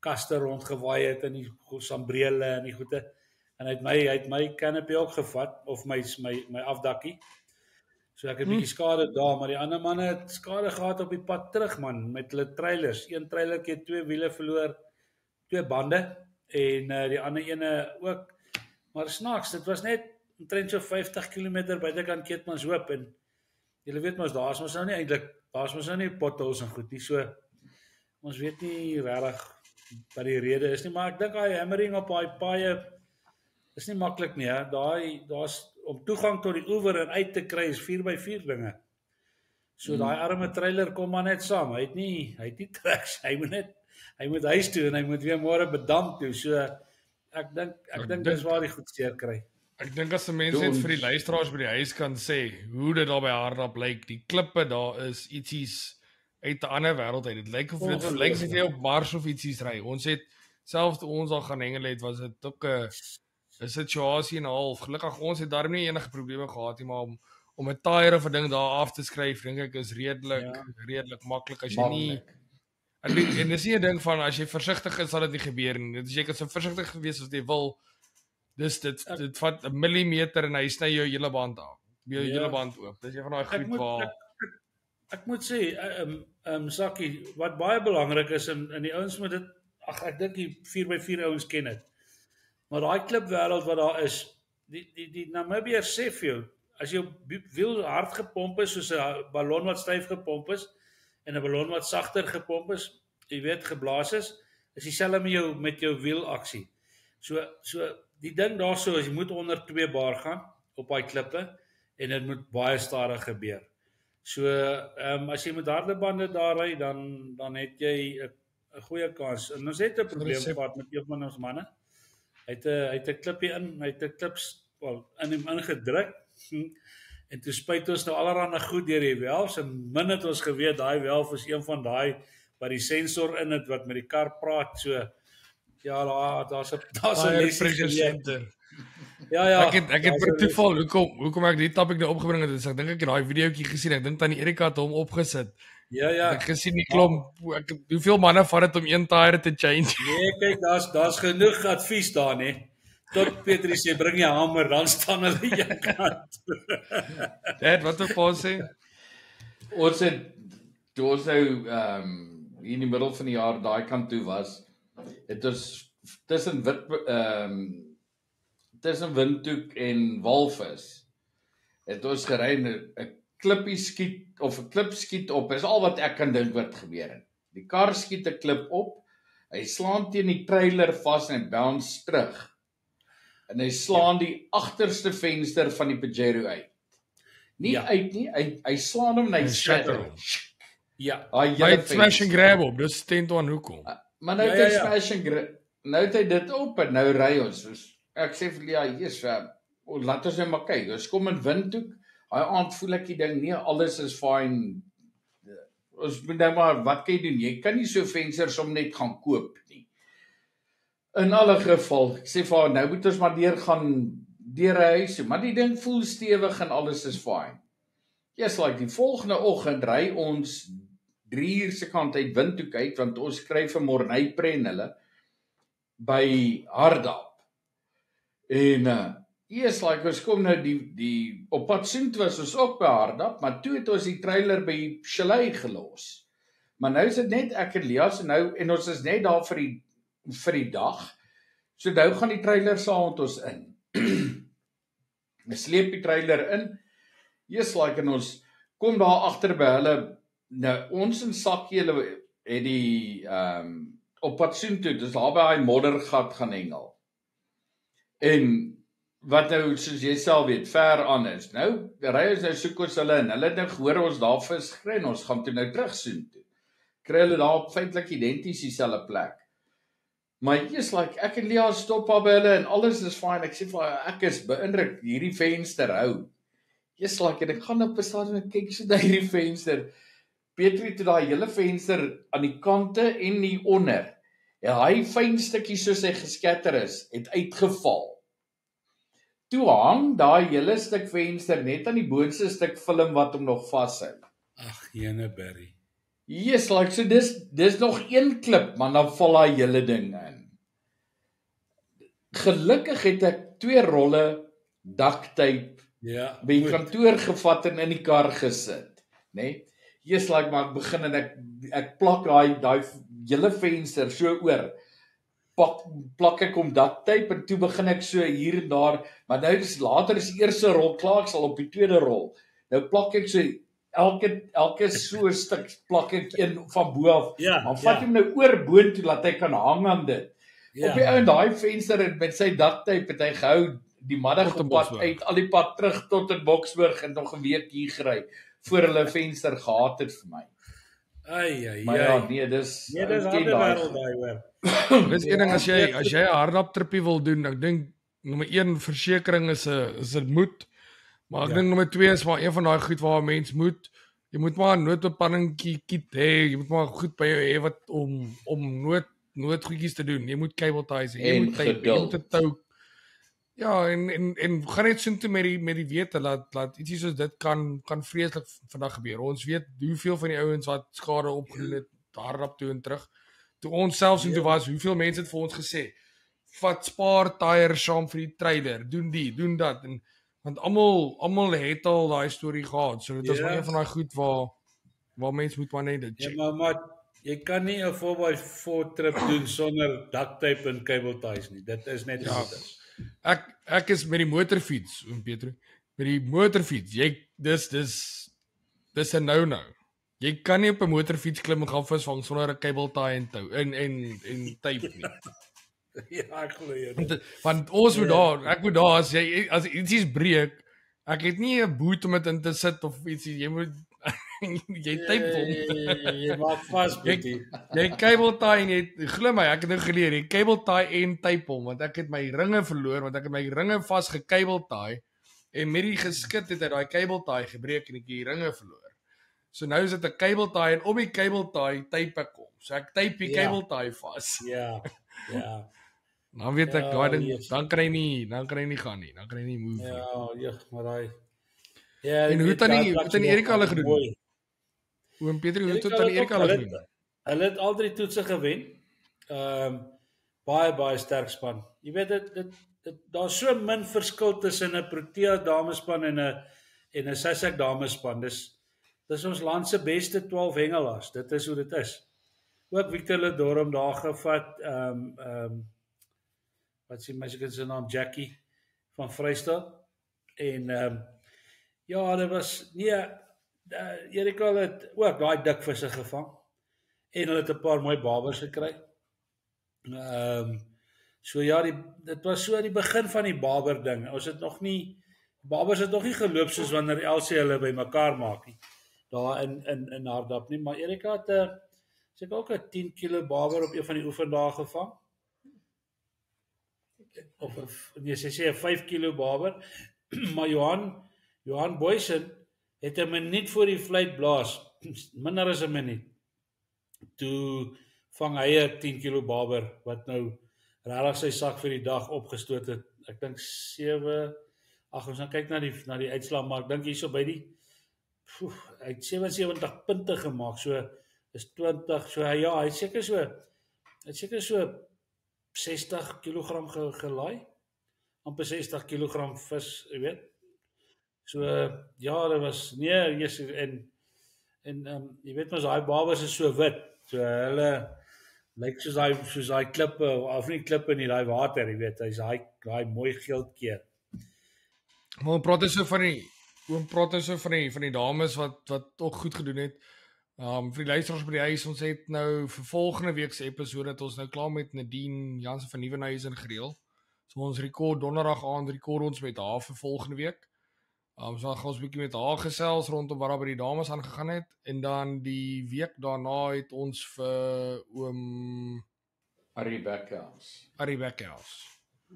kaste rondgewaai het en die sambrele en die goede. En hy het my canopy ook gevat of my afdakkie. So ek het 'n bietjie skade daar, maar die ander manne het skade gehad op die pad terug man met hulle trailers. Een trailertjie het 2 wiele verloor, 2 bande en die ander ene ook. Maar snaaks, dit was net omtrent so 50 km buitekant Keetmanshoop en julle weet mos daar's mos nou nie potholes en goed nie. So ons weet nie regtig wat die rede is nie, maar ek dink daai hammering op daai paaie is nie maklik nie, hè. Daar's om toegang tot die oewer en uit te kry is 4x4 dinge. So daai arme trailer kom maar net saam. Hy het nie tracks. Hy moet huis toe en hy moet weer môre bedam toe. So ek dink dis waar die goed seer kry. Ek dink as 'n mens net vir die luisteraars by die huis kan sê hoe dit daar by Hardap lyk, die klippe daar is ietsies uit 'n ander wêreld uit. Dit lyk of dit lyk asof jy op Mars of ietsies ry. Ons het selfs toe ons al gaan hengel het, was dit ook 'n situasie en 'n half. Gelukkig ons het daarmee nie enige probleme gehad nie, maar om 'n tyre of 'n ding daar af te skryf, dink ek is redelik maklik as jy nie en dis nie 'n ding van as jy versigtig is sal dit nie gebeur nie. Dit is jy kan so versigtig wees as jy wil. Dis dit vat 'n millimeter en hy sny jou hele band af. Jou hele band oop. Dis jy van daai goed waar ek moet sê Sakkie, wat baie belangrik is in die ouens moet dit ek dink die 4x4 ouens ken dit. Maar daai klipwêreld wat daar is, die Namibiërs sê vir jou, as jou wiel hard gepomp is soos 'n ballon wat styf gepomp is en 'n ballon wat sagter gepomp is, jy weet geblaas is dieselfde met jou wielaksie. So die ding daarso is jy moet onder 2 bar gaan op daai klippe en dit moet baie stadig gebeur. So as jy met harde bande daar ry dan het jy 'n goeie kans. En ons het 'n probleem gehad met een van ons manne. Hy het 'n klippie in, hy het 'n klips in hom ingedruk. En toe spuit ons nou allerhande goed deur die welf. En min het ons geweet daai welf is een van daai wat die sensor in het wat met die kar praat. So ja, daar's 'n lesie. Ja. Ek het per toeval hoekom ek die topic nou opgebring het, is ek dink ek het daai videoetjie gesien. Ek dink tannie Erika het hom opgesit. Ja. Ek gesien die klomp, hoeveel manne vat dit om een tyre te change? Nee, kyk, daar's genoeg advies daar, nee. Tot Petrie sê bring jy hamer, dan staan hulle aan jou kant. Dad, wat wil pa sê? Ons nou hier in die middel van die jaar daai kant toe was. Het ons tussen Windhoek en Walvis het ons gery 'n klippie skiet of 'n klip skiet op. Is al wat ek kan dink wat gebeur het. Die kar skiet 'n klip op. Hy slaan teen die trailer vas en bounce terug. En hy slaan die agterste venster van die Pajero uit. Nie uit nie, hy slaan hom en hy shatter. Ja. Hy het smash and grab op. Dis 10-1 hoekom. Maar nou het hy smash and grab. Nou het hy dit op en nou ry ons. Dus ek sê vir Jesus, laat ons net maar kyk. Ons kom in Windhoek. Daai aand voel ek die ding, nee, alles is fine. Ons moet nou maar, wat kan jy doen? Jy kan nie so vensters om net gaan koop nie. In alle geval, ek sê vir haar, nou moet ons maar deur 'n huis, maar die ding voel stewig en alles is fine. Yes, like die volgende oggend ry ons 3 uur se kant uit Windhoek uit, want ons kry vir Morney Pren hulle by Hardap. En yes, like ons kom nou die op pad soontoe was ons ook by Hardap, maar toe het ons die trailer by Chalet gelos. Maar nou is dit net ek en Lias en ons is net daar vir die dag. So nou gaan die trailer saam met ons in. Ons sleep die trailer in. Yes, like en ons kom daar agter by hulle. Nou ons in Sakkie hulle het die op pad soontoe, dis daar by daai moddergat gaan hengel. En wat nou soos jy self weet, ver aan is. Nou ry ons nou soek ons hulle en hulle het nou gehoor ons daar vis gekry en ons gaan toe nou terug soontoe. Kry hulle daar op feitelik identies dieselfde plek. Maar jy's like ek en Lia stop daar by hulle en alles is fine. Ek sê vir ek is beïndruk hierdie venster hou. Jy's like en ek gaan op 'n stadium en kyk so na hierdie venster. Petrie het daai hele venster aan die kante en die onder. En hy fyn stukkies soos hy geskatter is, het uitgeval. Toe hang daai hele stuk venster net aan die boonste stuk film wat hom nog vashou. Ag, Jeneberry. Yes, like so dis nog een klip, maar dan val daai hele ding in. Gelukkig het ek 2 rolle duct-tape by die kantoor gevat en in die kar gesit, né? Yes, like maar ek begin en ek plak daai hele venster so oor. Plak ek om duct-tape en toe begin ek so hier en daar, maar nou later is die eerste rol klaar, ek sal op die tweede rol. Nou plak ek so elke so stuk plak ek een van bo af. Ja, Maar vat ja. hom nou oor boontoe laat hy kan hang aan dit. Ja. Op die ou en daai venster het met sy daktape het hy gehou die middag Tot in op pad Boksburg. uit, al die pad terug tot in Boksburg en nog 'n week hier gery voor hulle venster gehad het vir my. Ai. Maar ja, nee, dis Nee, dis ek harde ken daai wêreld goed. daai hoor. Dis een ding as jy 'n hardloop trippie wil doen, ek dink nommer 1 versekering is 'n moet. Maar ek Ja. dink nommer 2 is maar een van daai goed waar 'n mens moet jy moet maar 'n noodbepanningkie kit hê, jy moet maar goed by jou hê wat om noodgoedjies te doen. Jy moet cable ties hê, jy En moet tape, jy geduld. moet 'n tou. Ja, en gaan net soontoe met die wete laat ietsie soos dit kan vreeslik vandag gebeur. Ons weet hoeveel van die ouens wat skade opgedoen het hardop toe en terug. Toe ons selfs intoe was, hoeveel mense het vir ons gesê, vat spaar tyre saam vir die trailer, doen dat en want almal het al daai storie gehad. So dit is maar Ja. een van daai goed waar mense moet maar net dit Ja, check. maar jy kan nie 'n 4x4 trip doen sonder duct tape en cable ties nie. Dit is net Ja. hoe dit is. Ek is met die motorfiets, Pietro. Met die motorfiets, dis 'n no. Jy kan nie op 'n motorfiets klim en gaan visvang sonder 'n cable tie en tou en tape nie. Ja, ek glo jy. Want ek moet daar as ietsie breek, ek het nie 'n boot om dit in te sit of ietsie, jy moet jy tape hom. Jy maak vas, Boetie. Jy cable tie en jy glo my, ek het nou geleer, jy cable tie en tape hom want ek het my ringe verloor want ek het my ringe vas gecable tie en met die geskit het hy daai cable tie gebreek en ek die ringe verloor. So nou is dit 'n cable tie en op die cable tie tape ek hom. So ek tape die Ja. cable tie vas. Ja. Dan weet ek Ja, daai ding yes. dan kan hy nie gaan nie. Dan kan hy nie move nie. Ja, maar daai. Ja, En hoe het aan Erika hulle gedoen? Mooi. Oom Pieter, hoe het Erika aan het Erika ook- hulle hulle gedoen? Hulle het al 3 toetse gewen. Baie sterk span. Jy weet dit daar's so min verskil tussen 'n Protea damespan en 'n Sussex damespan. Dis ons land se beste 12 hengelaars. Dit is hoe dit is. Ook Victor Ledorum daar gevat. Wat sê my se naam Jackie van Vrystaat. En ja, dit was Erika het ook daai dikvisse gevang. En hulle het 'n paar mooi babers gekry. So ja, dit was so aan die begin van die baber ding. Ons het nog nie babers het nog nie geloop soos wanneer Elsie hulle bymekaar maak nie. Daar in Hardap nie, maar Erika het seker ook 'n 10 kg baber op een van die oefendae gevang. Of nee, sy sê 'n 5 kg baber. Maar Johan Boysen het 'n minuut voor die fluit blaas, minder as 'n minuut. Toe vang hy 'n 10 kg baber wat nou regtig sy sak vir die dag opgestoot het. Ek dink 7 ons gaan kyk na die uitslag, maar ek dink hierso by die hy het 77 punte gemaak. So is 20. So ja, hy het seker so 60 kg gelaai. Amper 60 kg vis, jy weet. So ja, dit was en jy weet mos daai babas is so wit. So hulle lyk soos daai klippe of nie klippe nie, daai water, jy weet. Hy's daai mooi geel keer. Maar ons praat so van die dames wat ook goed gedoen het. Vir die luisteraars by die huis, ons het nou vir volgende week se episode dat ons nou klaar met Nadine Jansen van Nieuwenhuizen gereël. So ons rekord donderdag aand rekord ons met haar vir volgende week. So gaan ons 'n bietjie met haar gesels rondom wat daar by die dames aangegaan het en dan die week daarna het ons vir oom Harry Beckhouse.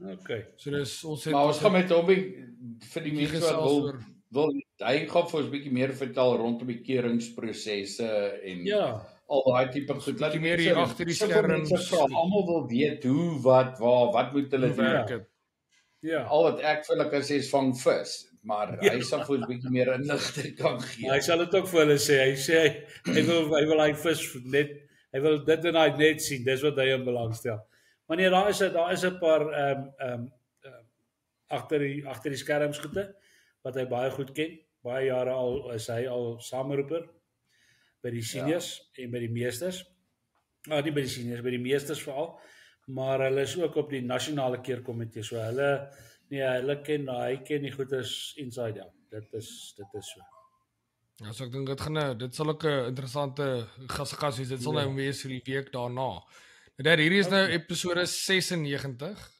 Okay. So dis ons het Maar ons gaan met hom vir die mense wat gesels wil hy gaan vir ons 'n bietjie meer vertel rondom die keuringsprosesse en Ja. al daai tipe goed. bietjie meer hier agter die skerms. Almal wil weet hoe, wat moet hulle hoe doen. werk dit? Ja. Al wat ek vir hulle kan sê is vang vis, maar hy sal vir ons 'n bietjie meer inligting kan gee. Hy sal dit ook vir hulle sê. Hy sê hy wil hy vis net hy wil dit in hy net sien. Dis wat hy in belangstel. Maar nee, daar is 'n paar agter die skerms goede wat hy baie goed ken. Baie jare al is hy al sameroeper by die seniors en by die meesters. Nie by die seniors, by die meesters veral, maar hulle is ook op die nasionale keerkomitee. So hy ken die goeders inside out. Dit is so. Ja, so ek dink dit sal ook 'n interessante gas wees. Dit sal nou wees vir die week daarna. Nou hierdie is nou episode 96.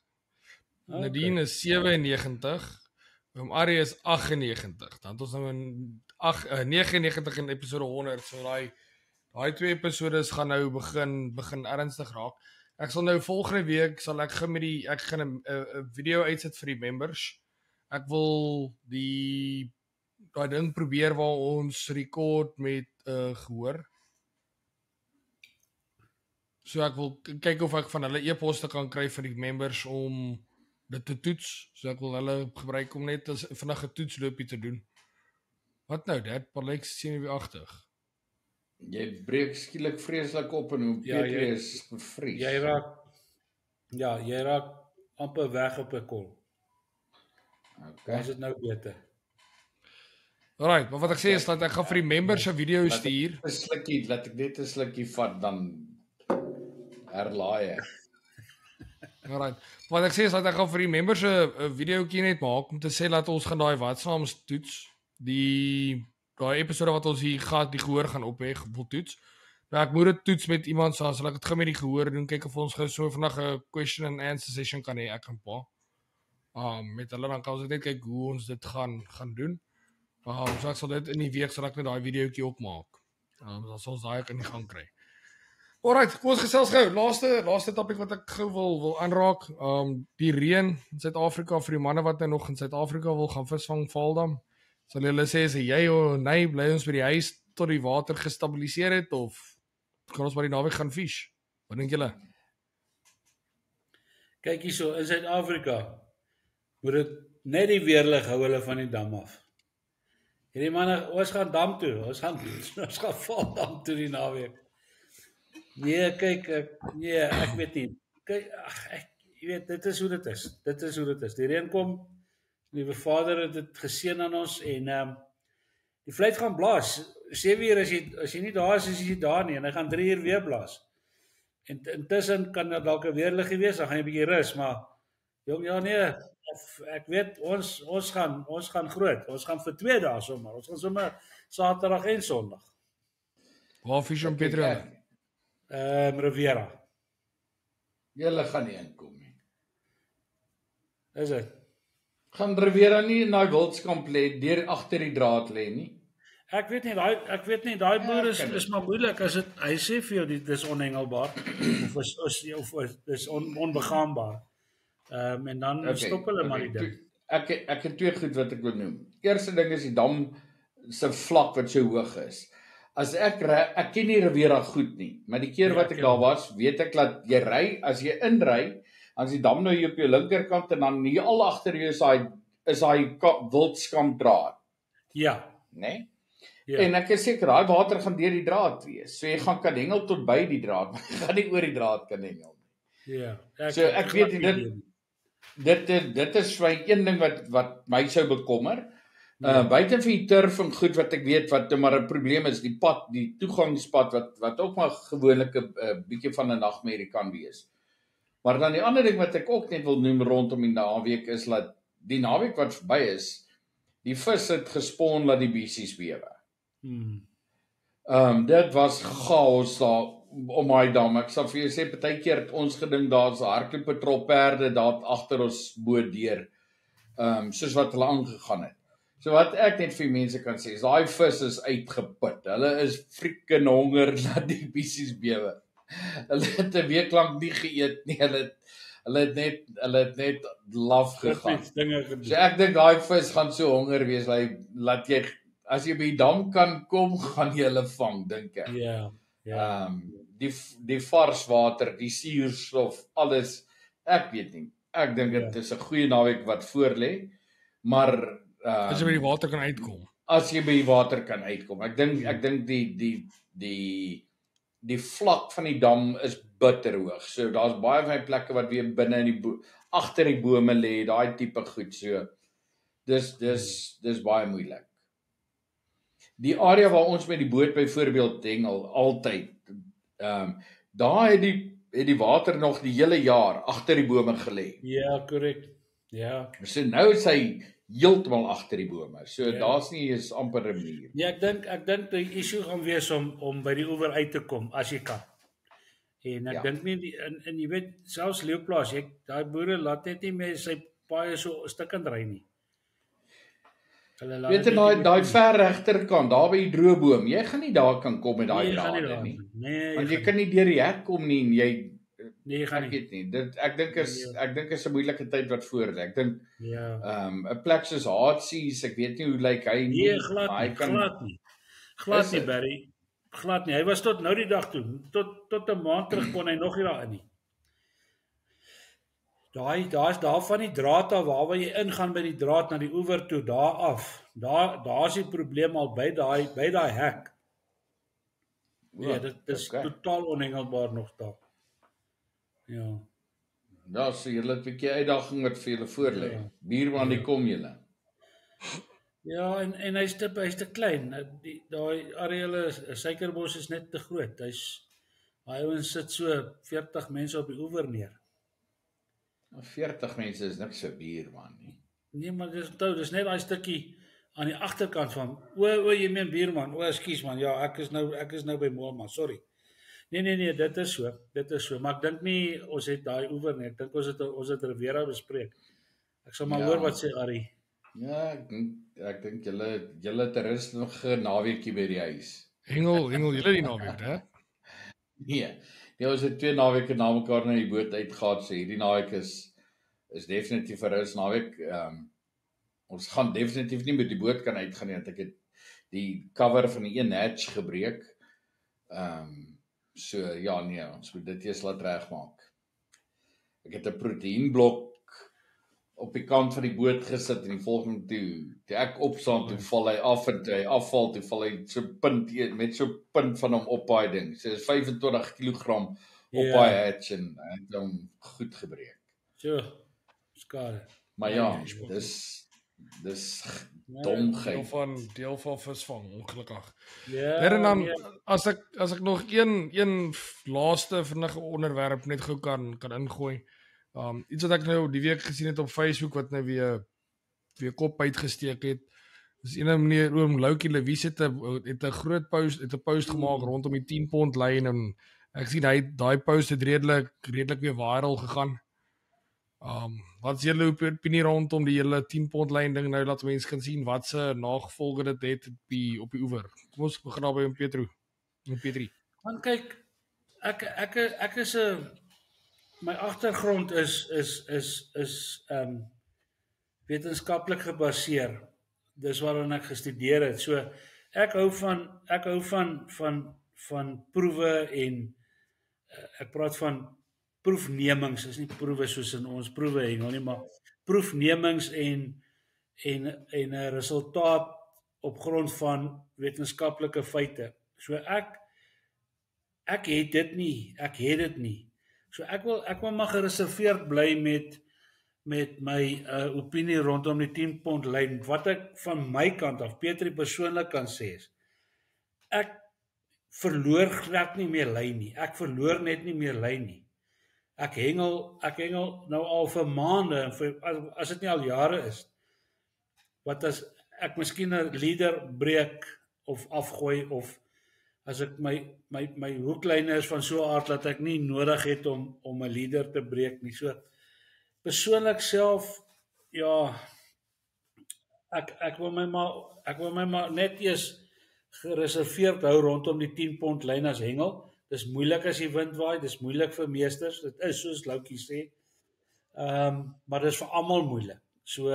Nadine is 97. Oom Arie is 98. Dan het ons nou in 99 in episode 100. So daai twee episodes gaan nou begin ernstig raak. Ek sal nou volgende week ek gaan 'n video uitsit vir die members. Ek wil daai ding probeer waar ons rekord met gehoor. So ek wil kyk of ek van hulle e-poste kan kry vir die members om dit te toets. So ek wil hulle gebruik om net as vinnig 'n toetsloopie te doen. Wat nou, dit lyk senuweeagtig. Jy breek skielik vreeslik op en hoe Petrie is bevries. Jy raak amper weg op 'n kol. Okay. Is dit nou beter? Alright, maar wat ek sê is dat ek gaan vir die members 'n video stuur. Laat ek net 'n slukkie vat, dan herlaai ek. Alright. Wat ek sê is dat ek gaan vir die members 'n videoetjie net maak om te sê dat ons gaan daai watsaams toets. Daai episode wat ons hier die gehoor gaan ophê, wil toets. Nou ek moet dit toets met iemand so as ek dit gaan met die gehoor doen, kyk of ons so vandag 'n question and answer session kan hê, ek en pa. Met hulle dan kan ons net kyk hoe ons dit gaan doen. So ek sal dit in die week sal ek net daai videoetjie opmaak. Dan sal ons daai in die gang kry. Alright, kom ons gesels gou. Laaste topik wat ek gou wil aanraak. Die reën in Suid-Afrika vir die manne wat nou nog in Suid-Afrika wil gaan visvang Vaaldam. Sal hulle sê as jy of nee, bly ons by die huis tot die water gestabiliseer het of kan ons maar die naweek gaan vis? Wat dink julle? Kyk hierso, in Suid-Afrika moet dit net die weerlig hou hulle van die dam af. Hierdie manne, ons gaan dam toe. Ons gaan Vaaldam toe die naweek. Nee, kyk, ek weet nie. Kyk, jy weet, dit is hoe dit is. Die reën kom, die Liewe Vader het dit geseën aan ons en die fluit gaan blaas. 7 uur as jy nie daar is jy daar nie en hy gaan 3 uur weer blaas. En intussen kan daar dalk 'n weerliggie wees, dan gaan jy 'n bietjie rus, maar jong, ek weet ons gaan groot. Ons gaan vir 2 dae sommer. Ons gaan sommer Saterdag en Sondag. Waar vis om Petrie? Riviera. Julle gaan nie inkom nie. Is dit? Gaan Riviera nie in daai wildskamp lê, deur agter die draad lê nie. Ek weet nie, daai boer is maar moeilik as dit hy sê vir jou dis onhengelbaar of is onbegaanbaar. En dan stop hulle maar die ding. Ek het 2 goed wat ek wil noem. Eerste ding is die dam se vlak wat so hoog is. As ek ken nie Riviera goed nie, maar die keer wat ek daar was, weet ek dat jy ry, as jy inry, as die dam nou hier op jou linkerkant en dan hier al agter jou is daai wildskampdraad. Ja. Né? Ja. En ek is seker daai water gaan deur die draad wees. So jy gaan kan hengel tot by die draad, maar jy gaan nie oor die draad kan hengel nie. Ja. Ek weet dit is vir een ding wat my sou bekommer. Buite vir die turf en goed wat ek weet wat maar 'n probleem is, die toegangspad wat ook maar gewoonlik 'n bietjie van 'n nagmerrie kan wees. Maar dan die ander ding wat ek ook net wil noem rondom die naweek is dat die naweek wat verby is, die vis het gespon dat die beesies bewe. Dit was chaos daar om my dam. Ek sal vir jou sê partykeer het ons gedink daar's hardlooppatrol perde daar agter ons boot deur. Soos wat hulle aangegaan het. So wat ek net vir mense kan sê is daai vis is uitgeput. Hulle is freaking honger dat die beesies bewe. Hulle het 'n week lank nie geëet nie. Hulle het net laf gegaan. So ek dink daai vis gaan so honger wees laat jy as jy by die dam kan kom, gaan jy hulle vang, dink ek. Ja. Die vars water, die suurstof, alles, ek weet nie. Ek dink dit is 'n goeie naweek wat voor lê, maar as jy by die water kan uitkom. As jy by die water kan uitkom. Ek dink die vlak van die dam is bitterhoog. So daar's baie van die plekke wat weer binne in agter die bome lê, daai tipe goed. So dis baie moeilik. Die area waar ons met die boot byvoorbeeld hengel altyd, daar het die water nog die hele jaar agter die bome gelê. Ja, korrek. Ja. So nou is hy heeltemal agter die bome. So Ja. daar's nie eens amper 'n manier. Ja, ek dink die issue gaan wees om by die oewer uit te kom as jy kan. En ek Ja. dink nie en jy weet selfs Leeuplaas, daai boere laat net nie meer sy paaie so stukkend ry nie. Hulle laat Weet jy daai ver regterkant, daar by die droëboom, jy gaan nie daar kan kom met daai drade nie. Nee, Want jy kan nie deur die hek kom nie en jy jy gaan ek nie. weet nie. Ek dink is 'n moeilike tyd wat voor lê. Ek dink Ja. 'n plek soos Hartsies, ek weet nie hoe lyk hy nie. Nee, glad maar hy nie, kan glad Is nie dit? Barry. Glad nie. Hy was tot nou die dag toe, tot 'n maand terug kon hy nog nie daarin nie. Daar's daar van die draad af waar jy ingaan by die draad na die oewer toe, daar af. Daar's die probleem al by daai hek. Ja, dit is totaal onhengelbaar nog daar. Ja. Daar sê julle 'n bietjie uitdaging wat vir julle voor lê. Ja. Buurman, die kom julle. Ja, en hy's te klein. Daai areale suikerbos is net te groot. Daai ouens sit so 40 mense op die oewer neer. 40 mense is niks vir buurman nie. Nee, maar dis net daai stukkie aan die agterkant van. O, jy meen buurman. O, ekskuus man. Ja, ek is nou by Moelman. Sorry. Nee, dit is so. Maar ek dink nie ons het daai oewer nie. Ek dink ons het Rivera bespreek. Ek sal maar hoor wat sê Ari. Ja, ek dink julle het 'n rustige naweekie by die huis. Hengel, julle die naweek, hè? Nee, ons het 2 naweke na mekaar na die boot uitgegaan, so hierdie naweek is definitief 'n rus naweek. Ons gaan definitief nie met die boot kan uitgaan nie, want ek het die cover van die een hatch gebreek. So ja, nee, ons moet dit eers laat regmaak. Ek het 'n proteïenblok op die kant van die boot gesit en die volgende toe ek opstaan toe val hy af en toe hy afval toe val hy so punt met so punt van hom op daai ding. So is 25 kg op daai hatch en hy het hom goed gebreek. So, skade. Maar ja, dis domheid. Deel van visvang, ongelukkig. Ja. En dan as ek nog een laaste vinnige onderwerp net gou kan ingooi. Iets wat ek nou die week gesien het op Facebook wat nou weer kop uitgesteek het. Dis ene meneer oom Loukie Lewies het 'n groot post gemaak rondom die 10 pond lyn en ek sien daai post het redelik weer viral gegaan. Wat is julle opinie rondom die hele 10 pond lyn ding nou, dat mense kan sien wat se nagevolge dit het op die oewer? Kom ons begin daar by Petrie. Want kyk, ek is 'n my agtergrond is wetenskaplik gebaseer. Dis waaraan ek gestudeer het. So ek hou van proewe en ek praat van proefnemings, is nie proewe soos in ons proewe hengel nie, maar proefnemings en 'n resultaat op grond van wetenskaplike feite. So ek het dit nie. So ek wil maar gereserveerd bly met my opinie rondom die 10 pond lyn. Wat ek van my kant af, Petrie persoonlik kan sê is, ek verloor glad nie meer lyn nie. Ek verloor net nie meer lyn nie. Ek hengel nou al vir maande, as dit nie al jare is. Wat as ek miskien 'n leader breek of afgooi, of as ek my hoeklyne is van so 'n aard dat ek nie nodig het om 'n leader te breek nie. So persoonlik self, ja, ek wil my maar net eers gereserveerd hou rondom die 10 pond lyn as hengel. Dis moeilik as die wind waai, dis moeilik vir meesters. Dit is soos Loukie sê. Maar dis vir almal moeilik. So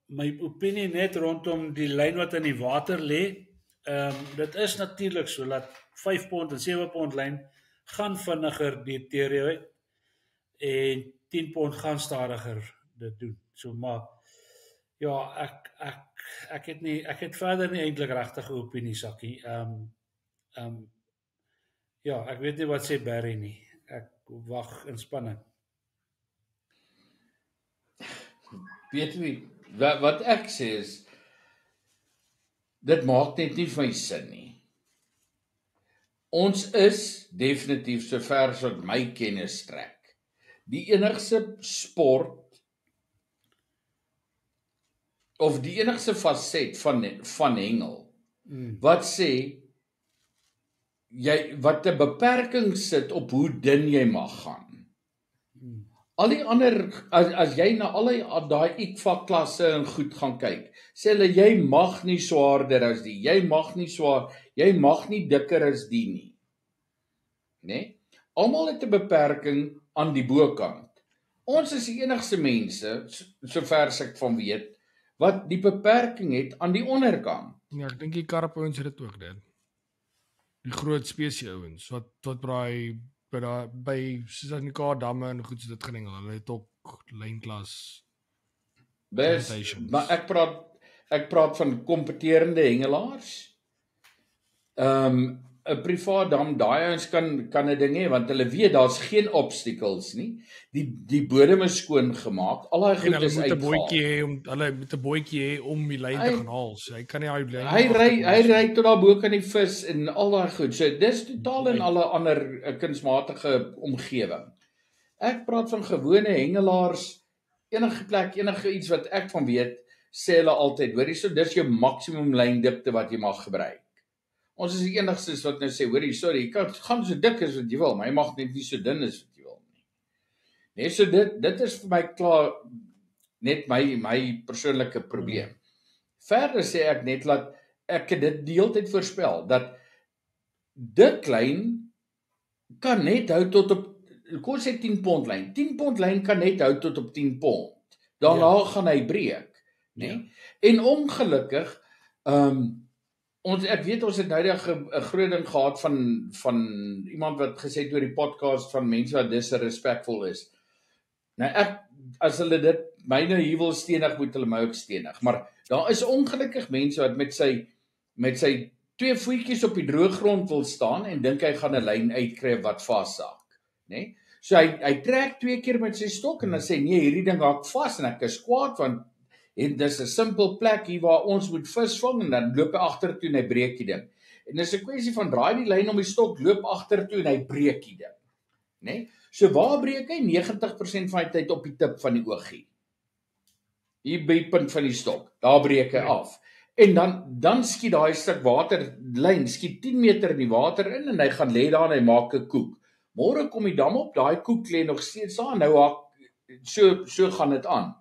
my opinie net rondom die lyn wat in die water lê, dit is natuurlik so dat 5 pond en 7 pond lyn gaan vinniger deteriorate en 10 pond gaan stadiger dit doen. So maar ja, ek het verder nie eintlik regtig 'n opinie sakkie. Ja, ek weet nie wat sê Barry nie. Ek wag in spanning. Weet jy wat ek sê is dit maak net nie vir my sin nie. Ons is definitief sover as wat my kennis strek die enigste sport of die enigste faset van hengel wat sê wat 'n beperking sit op hoe dun jy mag gaan. Al die ander as jy na al daai ICFA klasse en goed gaan kyk, sê hulle jy mag nie swaarder as die, jy mag nie dikker as die nie. Né? Almal het 'n beperking aan die bokant. Ons is die enigste mense, sover ek van weet, wat die beperking het aan die onderkant. Ja, ek dink die karpouens het dit ook dit. Die groot spesie ouens wat by soos in die Kaapdamme en goed so dit gedingel. Hulle het ook lynklas. Maar ek praat van kompeterende hengelaars. 'n privaat dam, daai ouens kan 'n ding hê want hulle weet daar's geen obstacles nie. Die bodem is skoon gemaak. Al daai goed is uitgehaal. Hulle moet 'n bootjie hê om die lyn te gaan haal. So hy kan nie daai lyn. Hy ry tot daar bo kan die vis en al daai goed. So dis totaal in alle ander kunsmatige omgewing. Ek praat van gewone hengelaars, enige plek, enige iets wat ek van weet, sê hulle altyd, hoorie, so dis jou maksimum lyndipte wat jy mag gebruik. Ons is die enigstes wat nou sê, hoorie, sorry, jy kan gaan so dik as wat jy wil, maar jy mag net nie so dun as wat jy wil nie. Nee, so dit is vir my klaar net my persoonlike probleem. Verder sê ek net dat ek dit die hele tyd voorspel dat dik lyn kan net hou tot op kom sê 10 pond lyn. 10 pond lyn kan net hou tot op 10 pond. Daarna gaan hy breek, né? Nee? En ongelukkig ek weet ons het nou 'n groot ding gehad van iemand wat gesê het oor die podcast van mense wat disrespectful is. Nou as hulle dit myne hier wil stenig, moet hulle my ook stenig. Maar daar is ongelukkig mense wat met sy 2 voetjies op die droë grond wil staan en dink hy gaan 'n lyn uitkry wat vassak, né? Nee? So hy trek 2 keer met sy stok en dan sê nee, hierdie ding hak vas en ek is kwaad want en dis 'n simpel plek hier waar ons moet visvang en dan loop hy agtertoe en hy breek die ding. En dis 'n kwessie van draai die lyn om die stok, loop agtertoe en hy breek die ding. Né? Nee? So waar breek hy? 90% van die tyd op die tip van die oogie. Hier by die punt van die stok. Daar breek hy af. En dan skiet daai stuk waterlyn skiet 10 meter in die water in en hy gaan lê daar en hy maak 'n koek. Môre kom die dam op, daai koek lê nog steeds daar. Nou so gaan dit aan.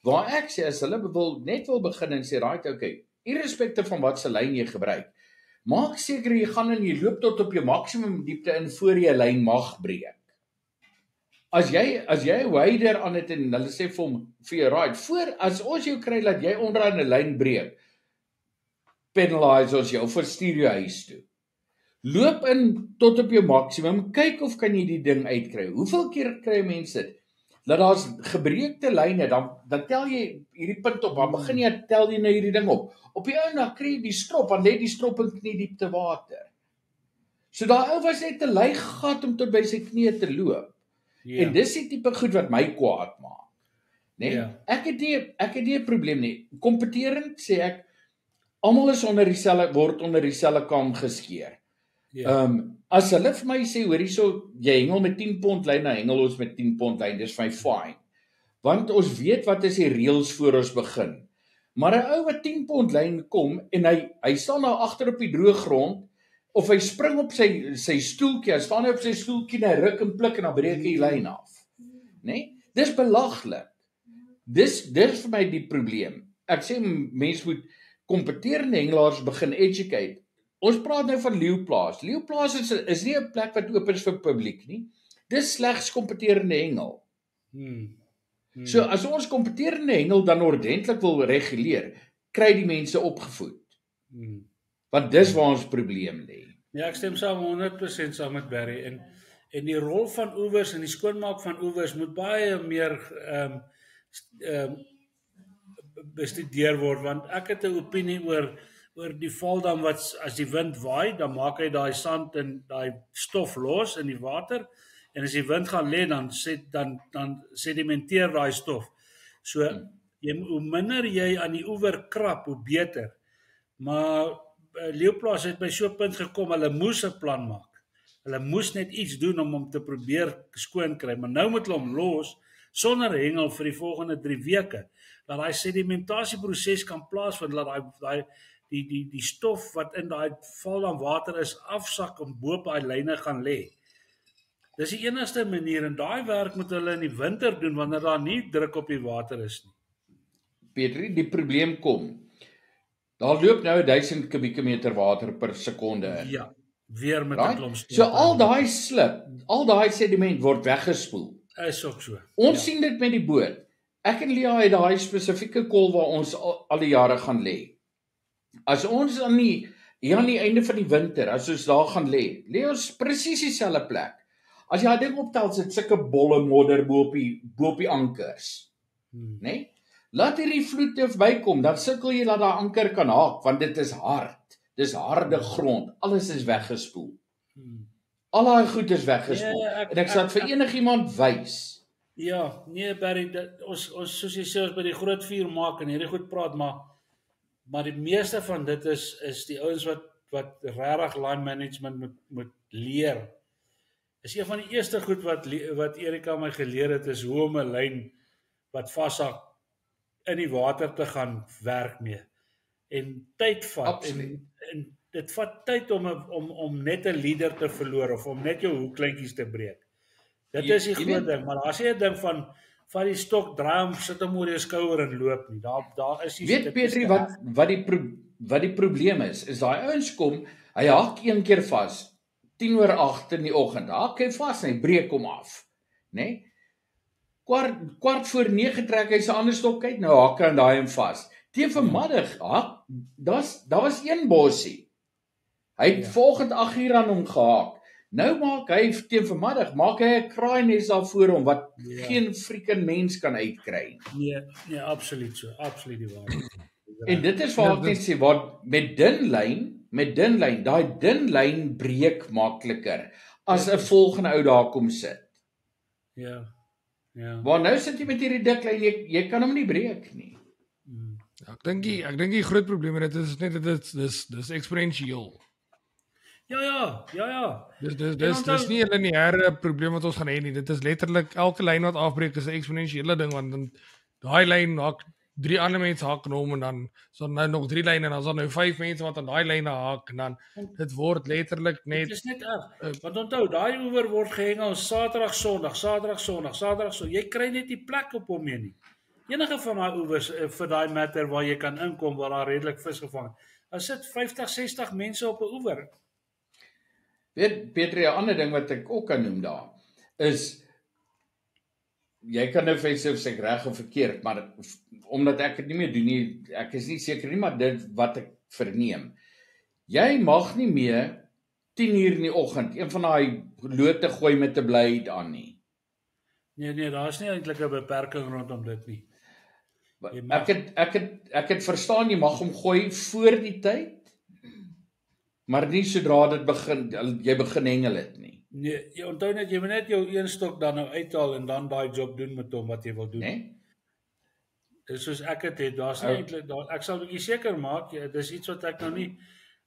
Waar ek sê as hulle wil begin en sê right, okay, irrespekte van wat se lyn jy gebruik, maak seker jy gaan en jy loop tot op jou maksimum diepte in voor jy 'n lyn mag breek. As jy 'n wader aan het en hulle sê vir jou right, as ons jou kry dat jy onderaan 'n lyn breek, penalise ons jou, verstuur jou huis toe. Loop in tot op jou maksimum, kyk of kan jy die ding uitkry. Hoeveel keer kry mense dit? Dat daar's gebreekte lyne, dan tel jy hierdie punt op, dan begin jy tel jy nou hierdie ding op. Op die ou dan kry jy die strop, dan lê die strop in kniediepte water. So daai ou was net 'n gat om tot by sy knie te loop. Ja. En dis die tipe goed wat my kwaad maak. Né? Nee? Ja. Ek het nie 'n probleem nie. Kompeterend sê ek almal is word onder dieselfde kam geskeer. Ja. As hulle vir my sê, hoor hierso, jy hengel met 10 pond lyn, dan hengel ons met 10 pond lyn, dis my fine. Want ons weet wat is die reëls voor ons begin. Maar 'n ou wat 10 pond lyn kom en hy staan nou agter op die droë grond of hy spring op sy stoeltjie, hy staan op sy stoeltjie en hy ruk en pluk en dan breek hy die lyn af. Né? Nee? Dis belaglik. Dis vir my die probleem. Ek sê mense moet kompeterende hengelaars begin educate. Ons praat nou van Leeuplaas. Leeuplaas is nie 'n plek wat oop is vir publiek nie. Dis slegs kompeterende hengel. So as ons kompeterende hengel dan ordentlik wil reguleer, kry die mense opgevoed. Want dis waar ons probleem lê. Ja, ek stem saam 100% saam met Barry en die rol van oewers en die skoonmaak van oewers moet baie meer bestudeer word want ek het 'n opinie oor die valdam wat as die wind waai, dan maak hy daai sand en daai stof los in die water en as die wind gaan lê dan sedimenteer daai stof. So hoe minder jy aan die oewer krap, hoe beter. Maar Leeuplaas het by so 'n punt gekom, hulle moes 'n plan maak. Hulle moes net iets doen om hom te probeer skoon kry, maar nou moet hulle hom los sonder hengel vir die volgende 3 weke, dat daai sedimentasieproses kan plaasvind, dat die stof wat in daai val aan water is afsak om bo op daai lyne gaan lê. Dis die enigste manier en daai werk moet hulle in die winter doen wanneer daar nie druk op die water is nie. Petrie, die probleem kom. Daar loop nou 1000 kubieke meter water per sekonde in. Ja, weer met 'n Right? klomp So al daai slip, al daai sediment word weggespoel. is ook so. Ons sien dit met die boot. Ek en Lia het daai spesifieke kol waar ons al die jare gaan lê. As ons hier aan die einde van die winter, as ons daar gaan lê ons presies dieselfde plek. As jy daai ding optel, sit sulke bolle modder bo op die ankers. Né? Laat hierdie vloed bykom, dan sukkel jy dat daai anker kan haak, want dit is hard. Dis harde grond. Alles is weggespoel. Al daai goed is weggespoel. En ek sal vir enigiemand wys. Ja, nee Barry, ons soos jy sê ons by die groot vuur maak en hierdie goed praat, maar die meeste van dit is die ouens wat regtig line management moet leer. Is een van die eerste goed wat Erika my geleer het, is hoe om 'n lyn wat vashak in die water te gaan werk mee. En tyd vat en dit vat tyd om net 'n leader te verloor of om net jou hoeklyntjies te breek. Dit is die groot ding, maar daar's nie 'n ding van die stok draai hom, sit hom oor jou skouer en loop nie. Daar is nie. Weet Petrie wat die probleem is daai ouens kom, hy haak een keer vas, 7:50 in die oggend. Haak hy vas en hy breek hom af, né? Kwart voor 9 trek hy sy ander stok uit, nou haak hy aan daai hom vas. Teen vanmiddag, daar was een bossie. Hy het vanoggend 8:00 aan hom gehaak. Nou maak hy teen vanmiddag, maak hy 'n kraaines daar voor hom wat geen freaking mens kan uitkry. Nee, absoluut so, absoluut die waarheid. En dit is waar ek net sê, wat met dun lyn, daai dun lyn breek makliker as 'n volgende ou daar kom sit. Ja. Maar nou sit jy met hierdie dik lyn, jy kan hom nie breek nie. Ek dink die groot probleem met dit is net dat dis eksponensieel. Ja. Dis nie 'n lineêre probleem wat ons gaan hê nie. Dit is letterlik elke lyn wat afbreek is 'n eksponensiële ding, want dan daai lyn haak 3 ander mense haak aan hom en dan so nou nog 3 lyne en dan is daar nou 5 mense wat aan daai lyne haak en dan dit word letterlik net. Dit is net erg. Want onthou, daai oewer word gehengel Saterdag, Sondag. Jy kry net nie plek op hom nie. Enige van daai oewers vir daai matter waar jy kan inkom waar daar redelik vis gevang het. Daar sit 50, 60 mense op 'n oewer. Weet Petrie, 'n ander ding wat ek ook kan noem daar is jy kan nou vir jouself sê reg of verkeerd, maar omdat ek dit nie meer doen nie, ek is nie seker nie, maar dit wat ek verneem. Jy mag nie meer 10:00 in die oggend een van daai lote gooi met 'n blade aan nie. Nee, daar's nie eintlik 'n beperking rondom dit nie. Ek het verstaan jy mag hom gooi voor die tyd, maar nie sodra dit jy begin hengel het nie. Nee, jy onthou net jy moet net jou een stok dan nou uithaal en dan daai job doen met hom wat jy wil doen. Nee? Dis soos ek het, daar's nie eintlik ek sal 'n bietjie seker maak, dis iets wat ek nou nie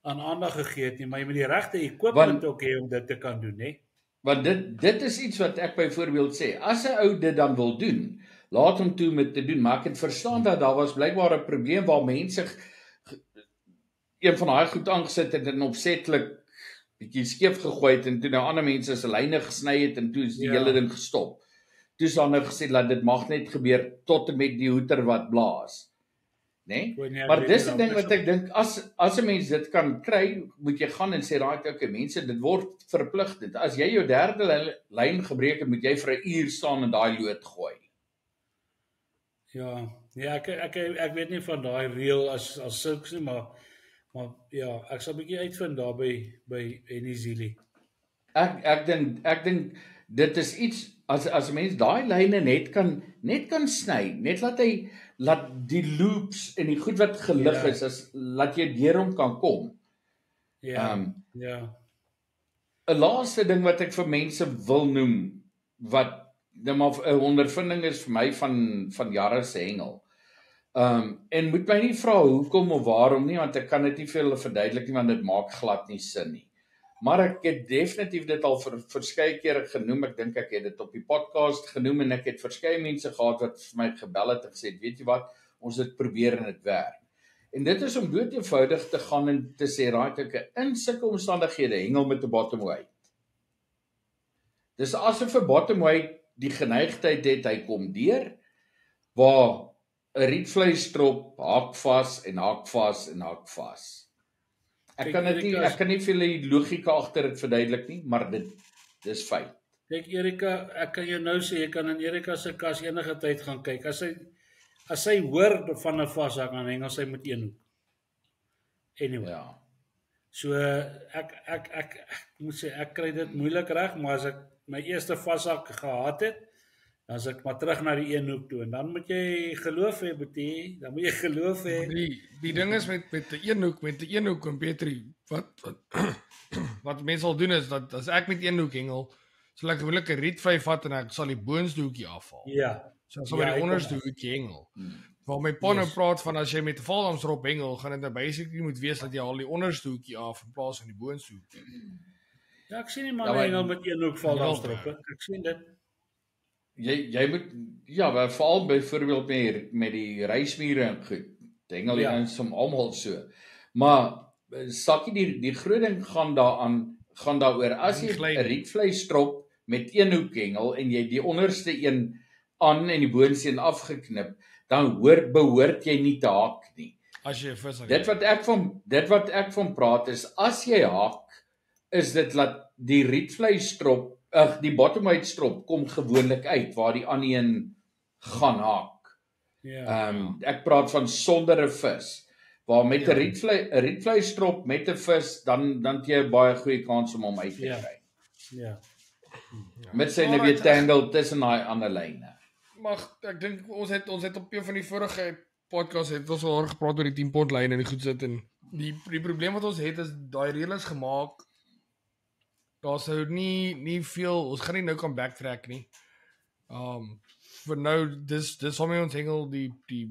aan aandag gegee het nie, maar jy moet die regte equipment ook hê om dit te kan doen, hè. Want dit is iets wat ek byvoorbeeld sê, as 'n ou dit dan wil doen, laat hom toe met te doen, maar ek het verstaan dat daar was blykbaar 'n probleem waar mense een van daai goed aangesit het en opsetlik bietjie skeef gegooi het en toe nou ander mense se lyne gesny het en toe is die hele ding gestop. Toe is dan nou gesê dat dit mag net gebeur tot en met die hoeter wat blaas. Né? Maar dis 'n ding wat ek dink as 'n mens dit kan kry, moet jy gaan en sê raai okay, mense, dit word verplig dit. As jy jou derde lyn gebreek het, moet jy vir 'n uur staan en daai lood gooi. Ja, ek weet nie van daai reël as sulks nie, maar ja, ek sal 'n bietjie uitvind daar by Enizili. Ek dink dit is iets as 'n mens daai lyne net kan sny, net laat die loops en die goed wat gelig is, laat jy deur hom kan kom. Ja. 'n laaste ding wat ek vir mense wil noem wat nou maar 'n ondervinding is vir my van jare se hengel. En moet my nie vra hoekom of waarom nie, want ek kan dit nie vir hulle verduidelik nie, want dit maak glad nie sin nie. Maar ek het definitief dit al verskeie kere genoem. Ek dink ek het dit op die podcast genoem en ek het verskeie mense gehad wat vir my gebel het en gesê, weet jy wat, ons het probeer en dit werk. En dit is om dood eenvoudig te gaan en te sê, raai ek in sulke omstandighede hengel met 'n bottom weight. Dis asof 'n bottom weight die geneigtheid het, hy kom deur, waar 'n rietvleistrop haak vas en haak vas en haak vas. Ek kan nie vir die logika agter dit verduidelik nie, maar dis feit. Kyk Erika, ek kan jou nou sê, jy kan in Erika se kas enige tyd gaan kyk. As sy hoor van 'n vashak, dan hengel sy met een hoek. Anyway. Ja. So ek moet sê ek kry dit moeilik reg, maar as ek my eerste vashak gehad het, dan as ek maar terug na die een hoek toe en dan moet jy geloof hê, Boetie, dan moet jy geloof hê. Die ding is met die een hoek en Petrie, wat mense sal doen is dat as ek met een hoek hengel, sal ek gewoonlik 'n rietvlei vat en ek sal die boonste hoekie afhaal. Ja. So sal by die onderste hoekie hengel. Waar my pa nou praat van as jy met 'n valdamsrop hengel, gaan dit nou basically moet wees dat jy al die onderste hoekie af in plaas van die boonste hoekie. Ja, ek sien nie man hengel met een hoek valdamsrop. Ek sien dit. Jy moet veral byvoorbeeld met die reismure en goed. Hengel jy ons om almal so. Maar sakkie die groot ding gaan daaroor as jy 'n rietvleistrop met een hoek hengel en jy die onderste een aan en die boonste een afgeknip, dan behoort jy nie te haak nie. As jy vis dit wat ek van praat is as jy haak, is dit dat die rietvleistrop die bottom weight strop kom gewoonlik uit waar die ander een gaan haak. Ek praat van sonder 'n vis. Waar met 'n rietvlei strop met 'n vis dan het jy 'n baie goeie kans om hom uit te kry. Ja. Met sy net weer tangle tussen daai ander lyne. Maar ek dink ons het op een van die vorige podcast het ons al gepraat oor die 10 pond lyn en die goed sit en die probleem wat ons het is daai reël is gemaak. Daar sou nie veel, ons gaan nie nou kan backtrack nie. Vir nou dis waarmee ons hengel die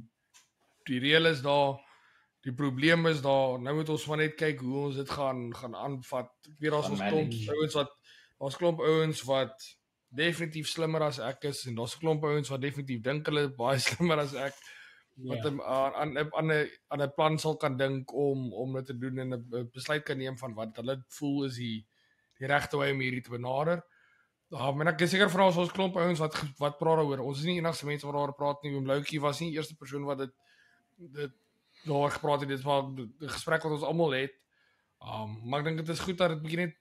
reël is daar. Die probleem is daar, nou moet ons maar net kyk hoe ons dit gaan aanvat. Ek weet daar's klomp ouens wat definitief slimmer as ek is en daar's 'n klomp ouens wat definitief dink hulle baie slimmer as ek wat aan 'n plan sal kan dink om dit te doen en 'n besluit kan neem van wat hulle voel is die regte wy om hierdie te benader. Maar ek is seker vir ons klomp ouens wat praat daaroor. Ons is nie enigste mense wat daaroor praat nie. Oom Loukie was nie die eerste persoon wat dit daar gepraat het. Dit was 'n gesprek wat ons almal het. Maar ek dink dit is goed dat dit bietjie net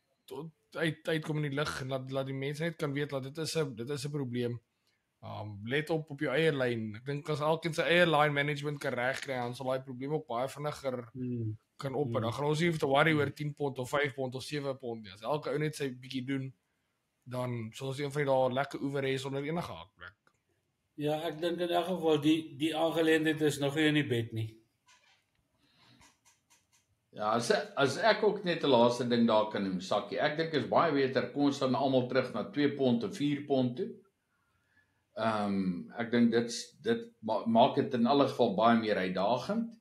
uitkom in die lig en laat die mense net kan weet dat dit is 'n probleem. Let op jou eie lyn. Ek dink as elkeen sy eie line management kan regkry, dan sal daai probleem ook baie vinniger kan op. Dan gaan ons nie hoef te worry oor 10 pond of 5 pond of 7 pond nie. As elke ou net sy bietjie doen, dan sal ons een van die dae lekker oewer hê sonder enige haakplek. Ja, ek dink in elk geval die aangeleentheid is nog nie in die bed nie. Ja, as ek ook net 'n laaste ding daar kan noem, sakkie. Ek dink is baie beter kom ons dan almal terug na 2 pond of 4 pond toe. Ek dink dit maak dit in alle geval baie meer uitdagend.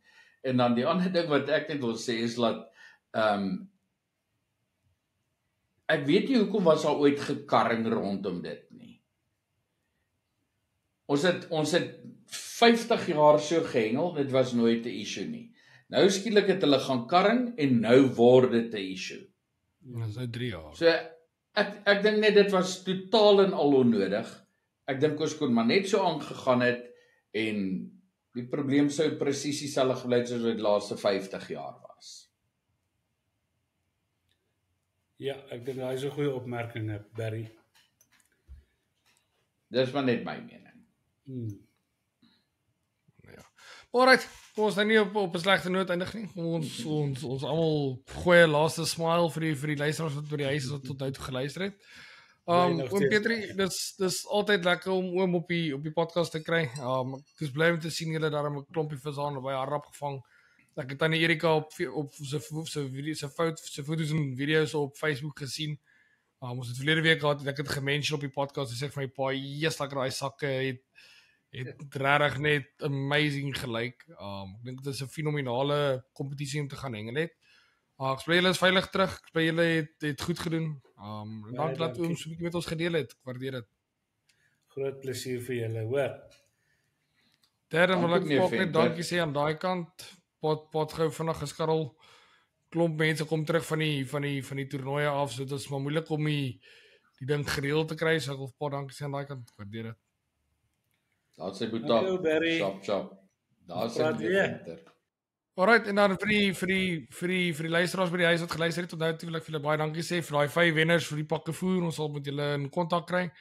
En dan die ander ding wat ek net wil sê is dat ek weet nie hoekom was daar ooit gekarring rondom dit nie. Ons het 50 jaar so gehengel, dit was nooit 'n issue nie. Nou skielik het hulle gaan karring en nou word dit 'n issue. Dit is nou 3 jaar. So ek dink net dit was totaal en al onnodig. Ek dink ons kon maar net so aangegaan het en die probleem sou presies dieselfde gebly het soos dit die laaste 50 jaar was. Ja, ek dink daai is 'n goeie opmerking, Barry. Dis maar net my mening. Ja. Alright, kom ons nou nie op 'n slegte noot eindig nie. Ons almal goeie laaste smile vir die luisteraars wat by die huis is wat tot nou toe geluister het. Oom Petrie, dis altyd lekker om oom op die podcast te kry. Ek is bly om te sien julle daarom 'n klompie vis aan baie hard opgevang. Ek het tannie Erika op sy foto's en video's op Facebook gesien. Ons het verlede week gehad, ek het gemention op die podcast en sê vir my pa, yes, lekker daai sakke het regtig net amazing gelyk. Ek dink dit is 'n fenominale kompetisie om te gaan hengel het. Ek sê julle is veilig terug. Ek sê julle het goed gedoen. En dankie dat dankie. oom so 'n bietjie met ons gedeel het. Ek waardeer dit. Groot plesier vir julle, hoor. Derde wil Dankie, ek meneer ook net Venter. dankie sê aan daai kant. Pot gou vinnig geskarrel. Klomp mense kom terug van die toernooie af, so dit is maar moeilik om die ding gereeld te kry. So ek wil pot dankie sê aan daai kant. Ek waardeer dit. Daar sê Dankie, Boetak. Barry. Chop. Daar sê Praat meneer weer. Venter. Alright, en dan vir die luisteraars by die huis wat geluister het, onthou wil ek vir julle baie dankie sê vir daai 5 wenners vir die pakke voer. Ons sal met julle in kontak kry.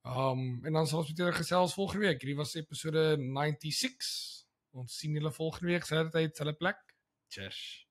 En dan sal ons met julle gesels volgende week. Hierdie was episode 96. Ons sien julle volgende week, selfde tyd, selfde plek. Cheers.